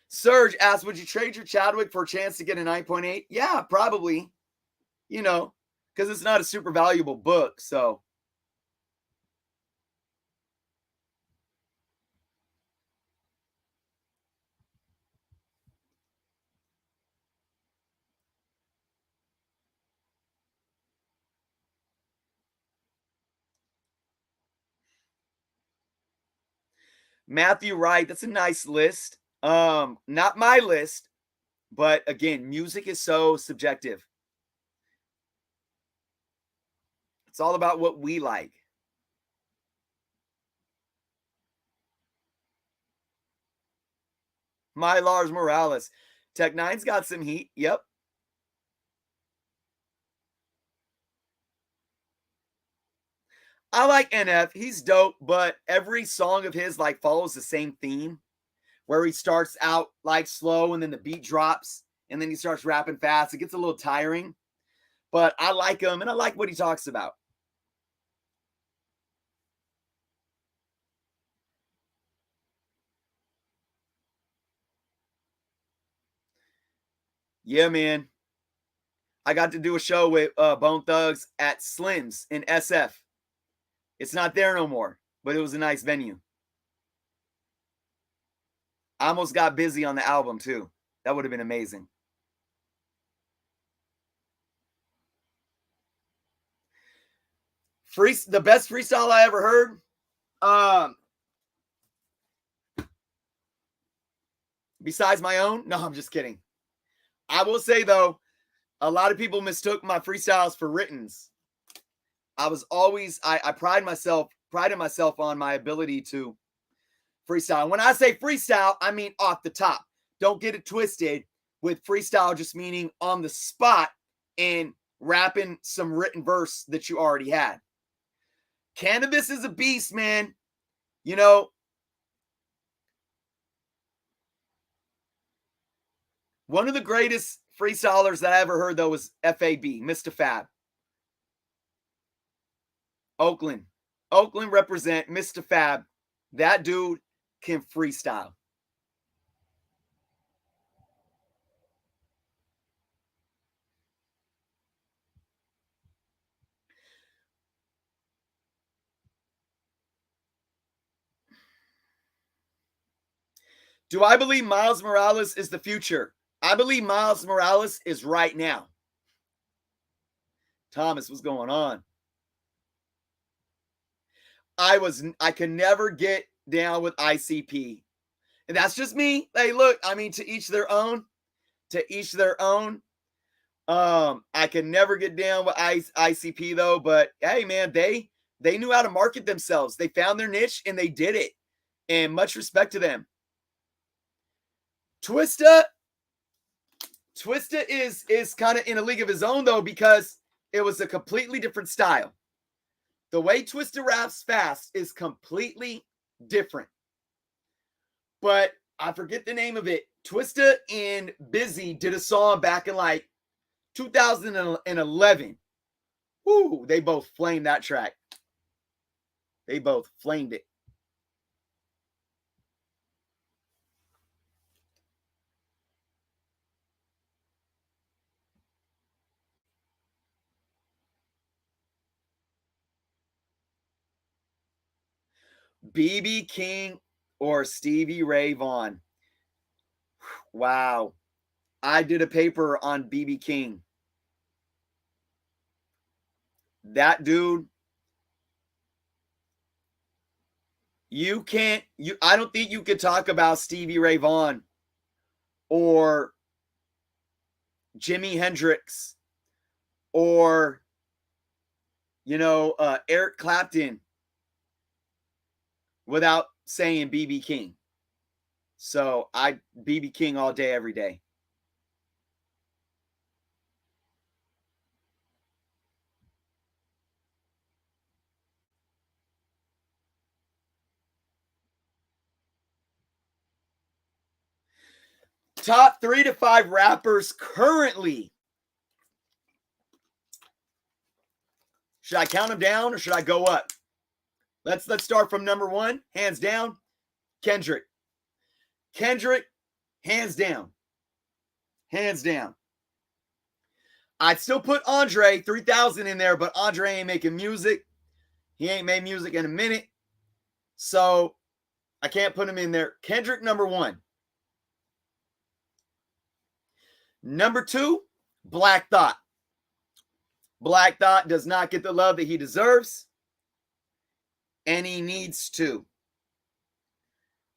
Serge asked, would you trade your Chadwick for a chance to get a 9.8? Yeah, probably. You know, because it's not a super valuable book. So. Matthew Wright, that's a nice list. Not my list, but again, music is so subjective. It's all about what we like. My Lars Morales. Tech Nine's got some heat. Yep. I like NF. He's dope, but every song of his like follows the same theme where he starts out like slow and then the beat drops and then he starts rapping fast. It gets a little tiring, but I like him and I like what he talks about. Yeah, man. I got to do a show with Bone Thugs at Slim's in SF. It's not there no more, but it was a nice venue. I almost got busy on the album too. That would have been amazing. The best freestyle I ever heard. Besides my own? No, I'm just kidding. I will say though, a lot of people mistook my freestyles for writtens. I was always I prided myself on my ability to freestyle. When I say freestyle, I mean off the top. Don't get it twisted with freestyle just meaning on the spot and rapping some written verse that you already had. Cannabis is a beast, man. You know, one of the greatest freestylers that I ever heard, though, was FAB, Mr. Fab. Oakland represent Mr. Fab. That dude can freestyle. Do I believe Miles Morales is the future? I believe Miles Morales is right now. Thomas, what's going on? I can never get down with ICP. And that's just me. Hey, look, I mean, to each their own. To each their own. I can never get down with ICP though, but hey man, they knew how to market themselves. They found their niche and they did it. And much respect to them. Twista is kind of in a league of his own though, because it was a completely different style. The way Twista raps fast is completely different. But I forget the name of it. Twista and Busy did a song back in like 2011. Woo, they both flamed that track. They both flamed it. BB King or Stevie Ray Vaughan. Wow. I did a paper on BB King. That dude, I don't think you could talk about Stevie Ray Vaughan or Jimi Hendrix or, Eric Clapton without saying BB King. So BB King all day, every day. Top 3 to 5 rappers currently. Should I count them down or should I go up? Let's start from number 1, hands down, Kendrick. Kendrick, hands down. Hands down. I'd still put Andre 3000 in there, but Andre ain't making music. He ain't made music in a minute. So I can't put him in there. Kendrick, number 1. Number 2, Black Thought. Black Thought does not get the love that he deserves. And he needs to.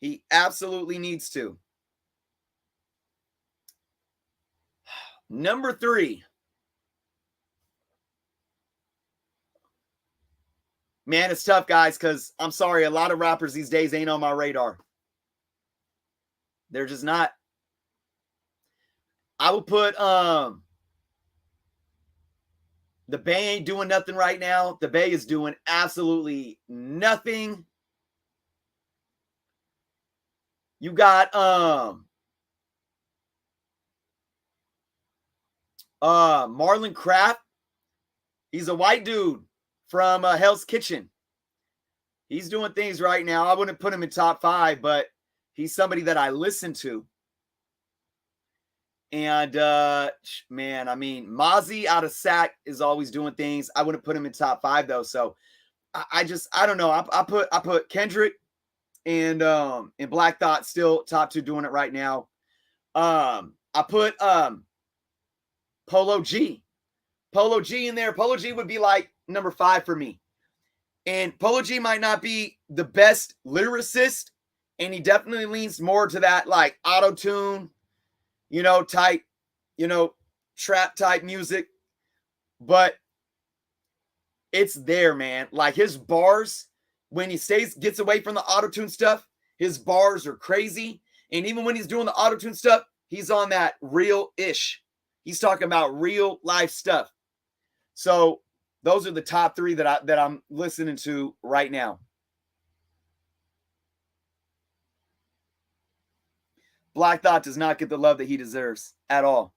He absolutely needs to. Number 3. Man, it's tough, guys, because I'm sorry, a lot of rappers these days ain't on my radar. They're just not. I would put the Bay ain't doing nothing right now. The Bay is doing absolutely nothing. You got Marlon Craft. He's a white dude from Hell's Kitchen. He's doing things right now. I wouldn't put him in top 5, but he's somebody that I listen to. And man, I mean, Mozzie out of Sac is always doing things. I wouldn't put him in top 5 though. So I don't know. I put Kendrick and Black Thought still top 2 doing it right now. I put Polo G. Polo G in there. Polo G would be like number 5 for me. And Polo G might not be the best lyricist, and he definitely leans more to that like auto-tune, type, trap type music. But it's there, man. Like his bars, when he gets away from the auto-tune stuff, his bars are crazy. And even when he's doing the auto-tune stuff, he's on that real-ish. He's talking about real life stuff. So those are the top 3 that I'm listening to right now. Black Thought does not get the love that he deserves at all.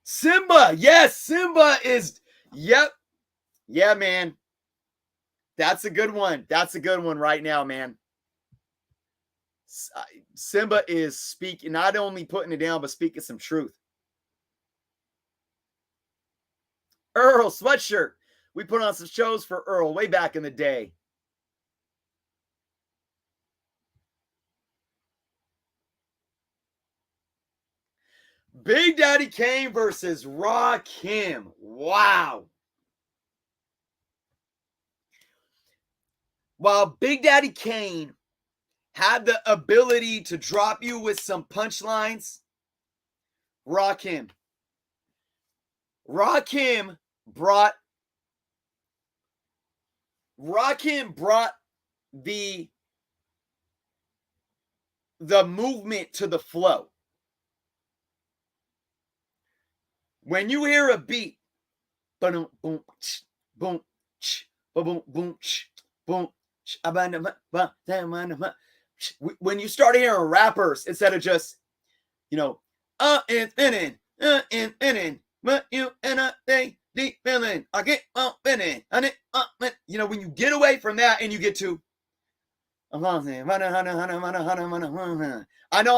Simba. Yes, Simba is. Yep. Yeah, man. That's a good one. That's a good one right now, man. Simba is speaking, not only putting it down, but speaking some truth. Earl Sweatshirt. We put on some shows for Earl way back in the day. Big Daddy Kane versus Rakim. Wow. While Big Daddy Kane had the ability to drop you with some punchlines, Rakim. Rakim brought the movement to the flow. When you hear a beat, boom, boom, boom, boom, boom, boom, when you start hearing rappers instead of just, you know, and thinning, and thinning, but you and a day deep feeling, I get thinning, and it, you know, when you get away from that and you get to, I know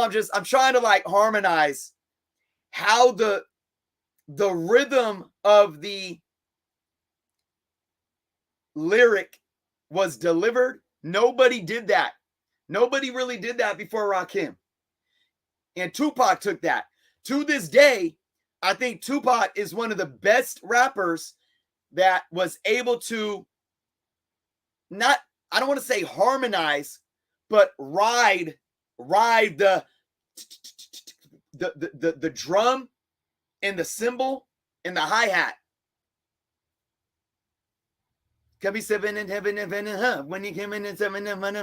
I'm trying to like harmonize how the rhythm of the lyric was delivered. Nobody did that. Nobody really did that before Rakim. And Tupac took that. To this day, I think Tupac is one of the best rappers that was able to not, I don't want to say harmonize, but ride the drum and the cymbal and the hi-hat. Could be seven in heaven, when he came in 7 women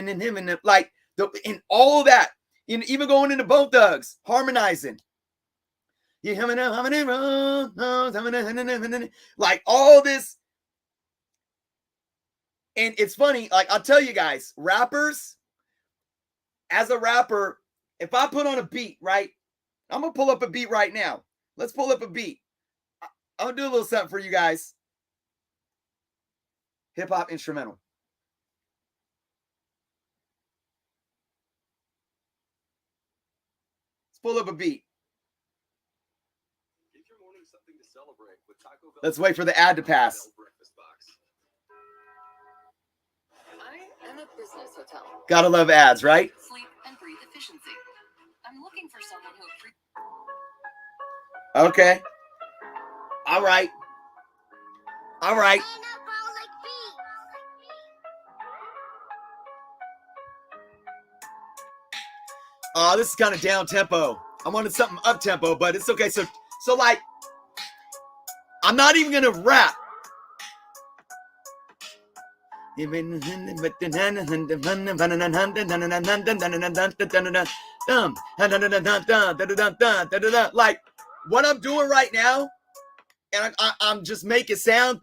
in heaven, like in all that, even going into Bone Thugs, harmonizing. Like all this. And it's funny, like I'll tell you guys, rappers, as a rapper, if I put on a beat, right? I'm gonna pull up a beat right now. Let's pull up a beat. I'm gonna do a little something for you guys. Hip hop instrumental. Let's pull up a beat. Let's wait for the ad to pass. I am a business hotel. Gotta love ads, right? Sleep and breathe efficiency. I'm looking for someone who. Okay. All right. All right. Oh, this is kind of down tempo. I wanted something up tempo, but it's okay. So like, I'm not even gonna rap. Like what I'm doing right now, and I'm just making sound.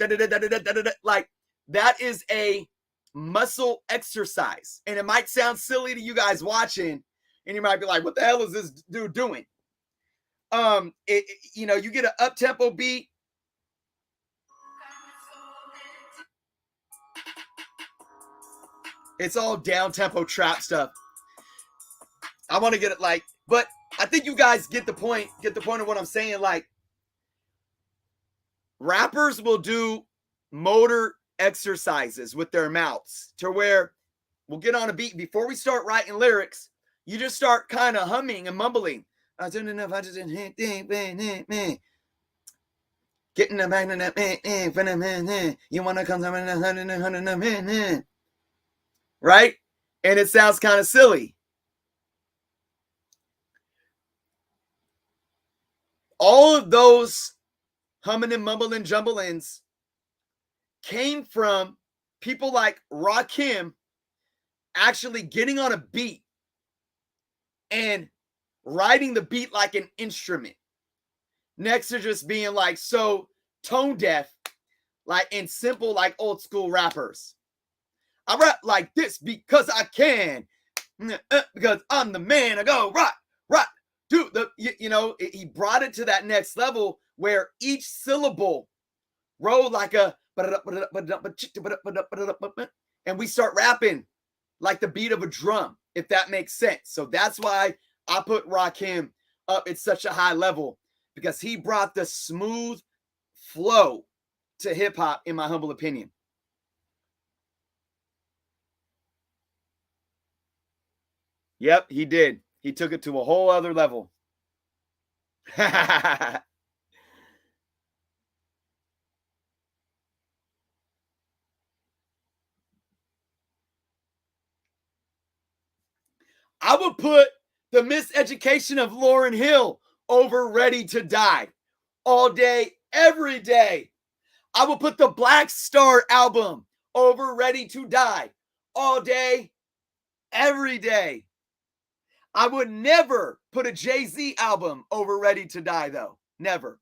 Like that is a muscle exercise, and it might sound silly to you guys watching, and you might be like, "What the hell is this dude doing?" You know, you get an up tempo beat. It's all down tempo trap stuff. I want to get it like, but I think you guys get the point. Get the point of what I'm saying. Like, rappers will do motor exercises with their mouths to where we'll get on a beat before we start writing lyrics. You just start kind of humming and mumbling. Getting the back, you want to come right? And it sounds kind of silly. All of those humming and mumbling jumblings came from people like Rakim actually getting on a beat and riding the beat like an instrument, next to just being like so tone deaf, like and simple, like old school rappers. I rap like this because I can, because I'm the man. I go rock, do the, you know, he brought it to that next level where each syllable rolled like a, and we start rapping like the beat of a drum, if that makes sense. So that's why I put Rakim up at such a high level, because he brought the smooth flow to hip hop, in my humble opinion. Yep, he did. He took it to a whole other level. I would put the Miseducation of Lauryn Hill over Ready to Die all day, every day. I would put the Black Star album over Ready to Die all day, every day. I would never put a Jay-Z album over Ready to Die, though. Never.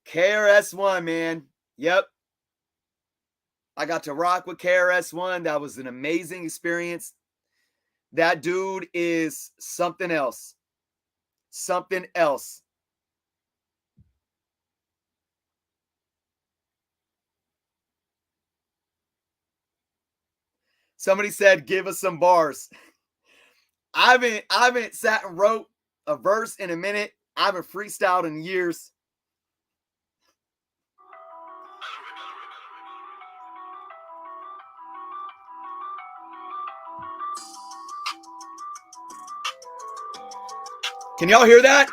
KRS-One, man. Yep. I got to rock with KRS-One. That was an amazing experience. That dude is something else. Something else. Somebody said, give us some bars. I haven't sat and wrote a verse in a minute. I haven't freestyled in years. Can y'all hear that?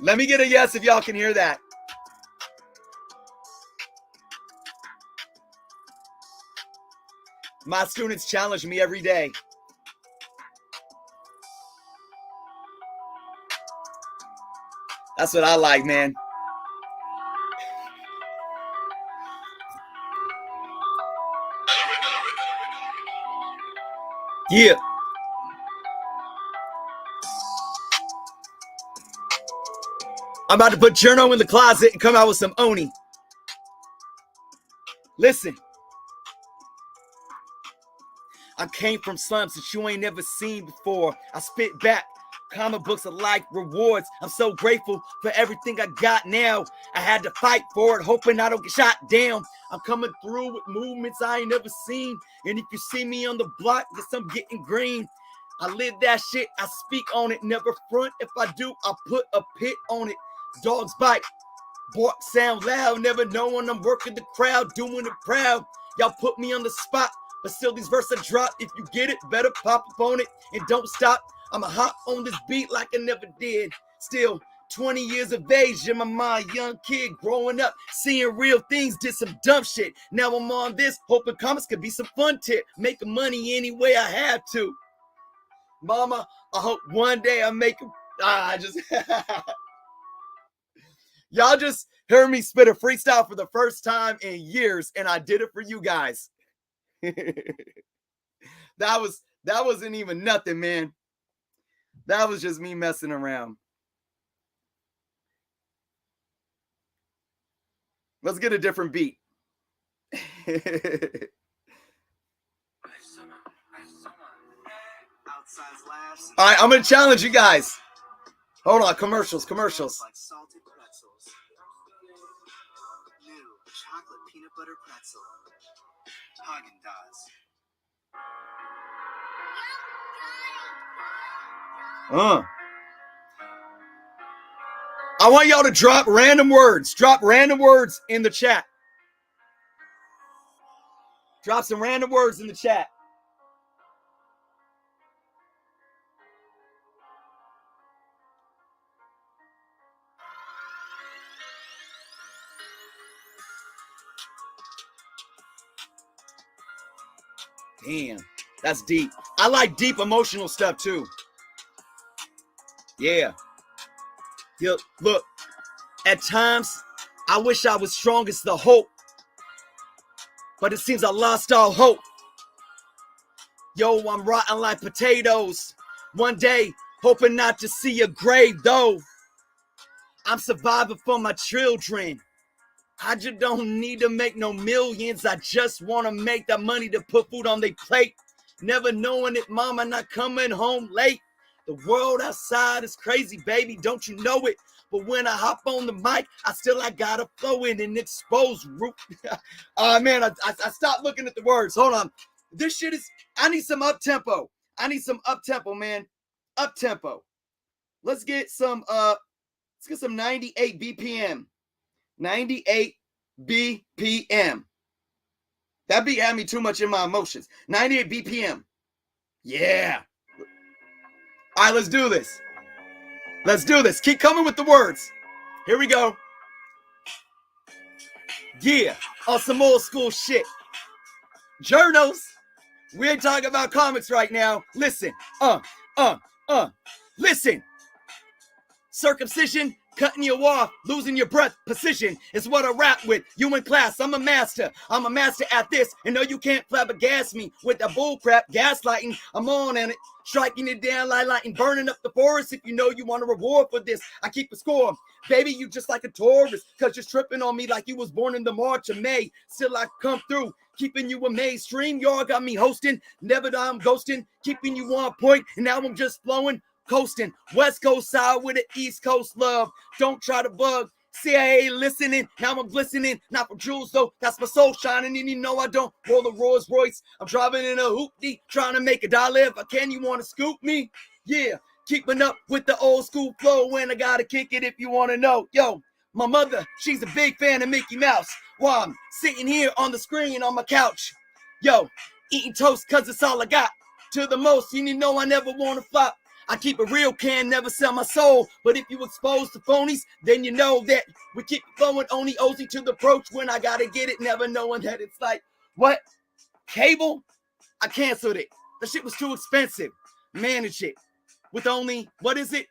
Let me get a yes if y'all can hear that. My students challenge me every day. That's what I like, man. Yeah. I'm about to put Jerno in the closet and come out with some Oni. Listen. I came from slums that you ain't never seen before. I spit back. Comic books are like rewards. I'm so grateful for everything I got now. I had to fight for it, hoping I don't get shot down. I'm coming through with movements I ain't never seen. And if you see me on the block, guess I'm getting green. I live that shit, I speak on it, never front. If I do, I put a pit on it. Dogs bite, bark sound loud, never knowing I'm working the crowd, doing it proud. Y'all put me on the spot, but still these verses I drop. If you get it, better pop up on it and don't stop. I'ma hop on this beat like I never did. Still 20 years of age in my mind, young kid growing up, seeing real things, did some dumb shit. Now I'm on this, hoping comments could be some fun tip, making money any way I have to. Mama, I hope one day I make y'all just heard me spit a freestyle for the first time in years, and I did it for you guys. That wasn't even nothing, man. That was just me messing around. Let's get a different beat. All right, I'm gonna challenge you guys. Hold on, commercials. Like salted pretzels. New chocolate peanut butter pretzel. Haagen-Dazs. I want y'all to drop random words. Drop random words in the chat. Drop some random words in the chat. Damn, that's deep. I like deep emotional stuff too. Yeah. Look, at times, I wish I was strong as the hope, but it seems I lost all hope. Yo, I'm rotten like potatoes. One day, hoping not to see a grave though. I'm surviving for my children. I just don't need to make no millions. I just want to make that money to put food on their plate. Never knowing it, mama not coming home late. The world outside is crazy, baby, don't you know it? But when I hop on the mic, I gotta flow in and expose root. Man, I stopped looking at the words. Hold on. This shit is, I need some up-tempo. I need some up-tempo, man. Up-tempo. Let's get some 98 BPM. 98 BPM. That beat had me too much in my emotions. 98 BPM. Yeah. All right, let's do this. Let's do this. Keep coming with the words. Here we go. Yeah, on some old school shit. Journos. We ain't talking about comics right now. Listen. Listen. Circumcision, cutting you off, losing your breath, position is what I rap with. You in class, I'm a master at this. And no, you can't flabbergast me with that bullcrap gaslighting. I'm on and it, striking it down like lightning, burning up the forest. If you know you want a reward for this, I keep a score. Baby, you just like a tourist, cause you're tripping on me like you was born in the March of May. Still I come through, keeping you amazed. Stream, y'all got me hosting, never I'm ghosting, keeping you on point, and now I'm just flowing. Coasting, West Coast side with an East Coast love. Don't try to bug. CIA listening, now I'm glistening. Not from jewels though, that's my soul shining. And you know I don't roll a Rolls Royce. I'm driving in a hoopty, trying to make a dollar. If I can, you want to scoop me? Yeah, keeping up with the old school flow. When I gotta kick it if you want to know. Yo, my mother, she's a big fan of Mickey Mouse. While I'm sitting here on the screen on my couch. Yo, eating toast cause it's all I got. To the most, and you know I never want to flop. I keep a real can, never sell my soul. But if you expose to phonies, then you know that we keep flowing only Ozzy to the approach when I gotta get it, never knowing that it's like, what? Cable? I canceled it. The shit was too expensive. Manage it with only, what is it?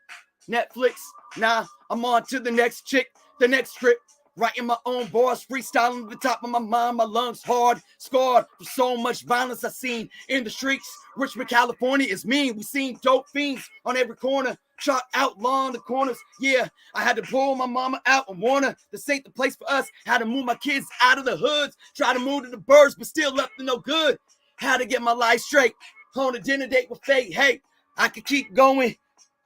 Netflix? Nah, I'm on to the next chick, the next script. Writing my own bars, freestyling at the top of my mind, my lungs hard, scarred for so much violence I seen in the streets. Richmond, California is mean. We seen dope fiends on every corner, shot outlaw in the corners. Yeah, I had to pull my mama out and warn her this ain't the place for us. Had to move my kids out of the hoods, try to move to the birds, but still up to no good. Had to get my life straight, on a dinner date with fate. Hey, I could keep going.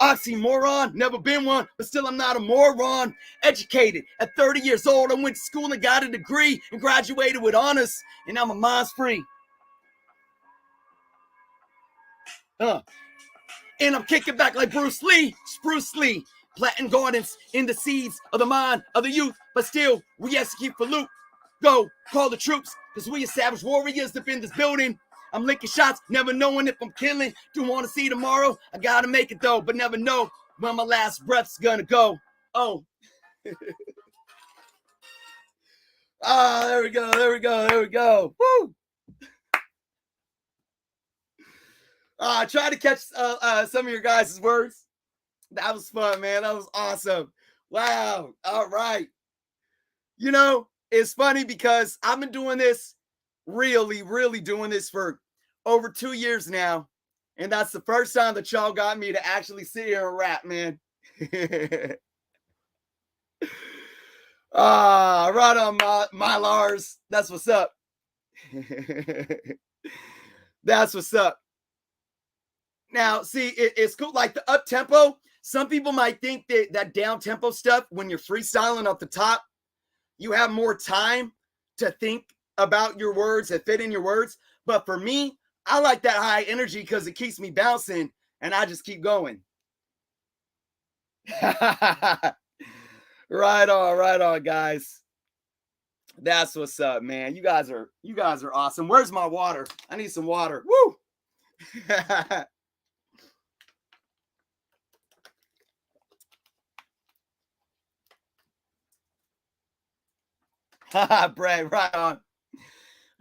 Oxymoron, never been one, but still I'm not a moron. Educated at 30 years old, I went to school and got a degree and graduated with honors, and now my mind's free. And I'm kicking back like Bruce Lee, planting gardens in the seeds of the mind of the youth, but still we execute for loot. Go, call the troops, cause we established warriors up in this building. I'm licking shots, never knowing if I'm killing. Do want to see tomorrow? I gotta make it though, but never know when my last breath's gonna go. Oh. There we go. Woo! Try to catch some of your guys' words. That was fun, man. That was awesome. Wow. All right. You know, it's funny because I've been doing this, really doing this for over 2 years now. And that's the first time that y'all got me to actually sit here and rap, man. Right on, my Lars. That's what's up. That's what's up. Now, see, it's cool. Like the up tempo, some people might think that down tempo stuff, when you're freestyling off the top, you have more time to think about your words and fit in your words. But for me, I like that high energy because it keeps me bouncing and I just keep going. Right on, guys. That's what's up, man. You guys are awesome. Where's my water? I need some water. Woo! Brad, right on.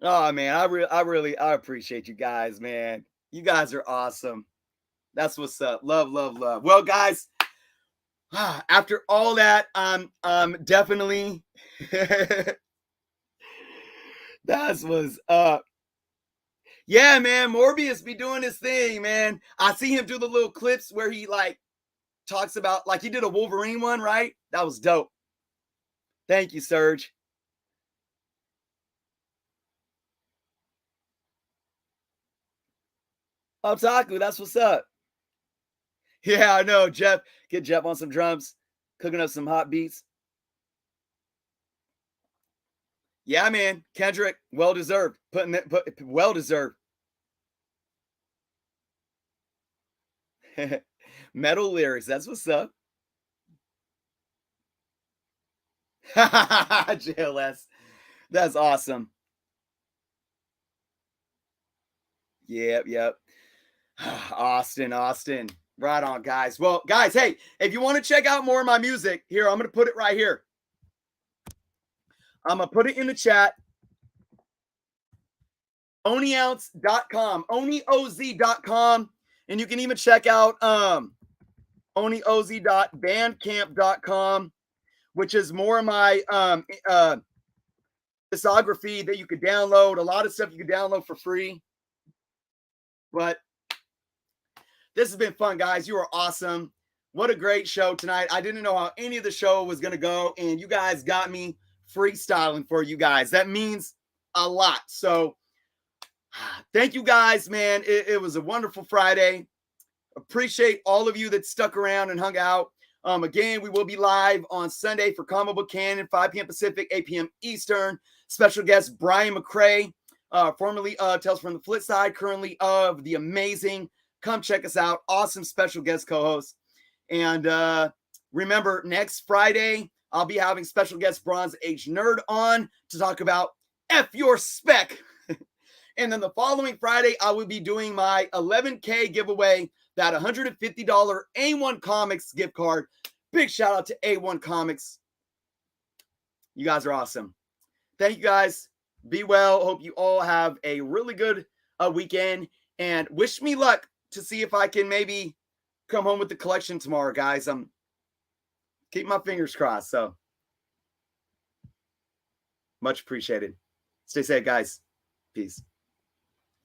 Oh man, I appreciate you guys, man. You guys are awesome. That's what's up. Love. Well, guys, after all that, definitely that's what's up. Yeah, man, Morbius be doing his thing, man. I see him do the little clips where he like talks about, like he did a Wolverine one, right? That was dope. Thank you, Serge. Otaku, that's what's up. Yeah, I know, Jeff. Get Jeff on some drums, cooking up some hot beats. Yeah, man. Kendrick, well deserved. Well deserved. Metal lyrics, that's what's up. JLS. That's awesome. Yep. Austin. Right on, guys. Well, guys, hey, if you want to check out more of my music, here, I'm going to put it right here. I'm going to put it in the chat. Oniounce.com, onioz.com. And you can even check out onioz.bandcamp.com, which is more of my discography that you could download. A lot of stuff you can download for free. But this has been fun, guys. You are awesome. What a great show tonight. I didn't know how any of the show was going to go, and you guys got me freestyling for you guys. That means a lot. So thank you guys, man. It was a wonderful Friday. Appreciate all of you that stuck around and hung out. Again, we will be live on Sunday for Comic Book Canon, 5 p.m. Pacific, 8 p.m. Eastern. Special guest Brian McCrae, formerly Tales from the Flip Side, currently of The Amazing. Come check us out. Awesome special guest co-host. And remember, next Friday, I'll be having special guest Bronze Age Nerd on to talk about F Your Spec. And then the following Friday, I will be doing my 11K giveaway, that $150 A1 Comics gift card. Big shout out to A1 Comics. You guys are awesome. Thank you guys. Be well. Hope you all have a really good weekend. And wish me luck to see if I can maybe come home with the collection tomorrow, guys. I'm keep my fingers crossed. So much appreciated. Stay safe, guys. Peace.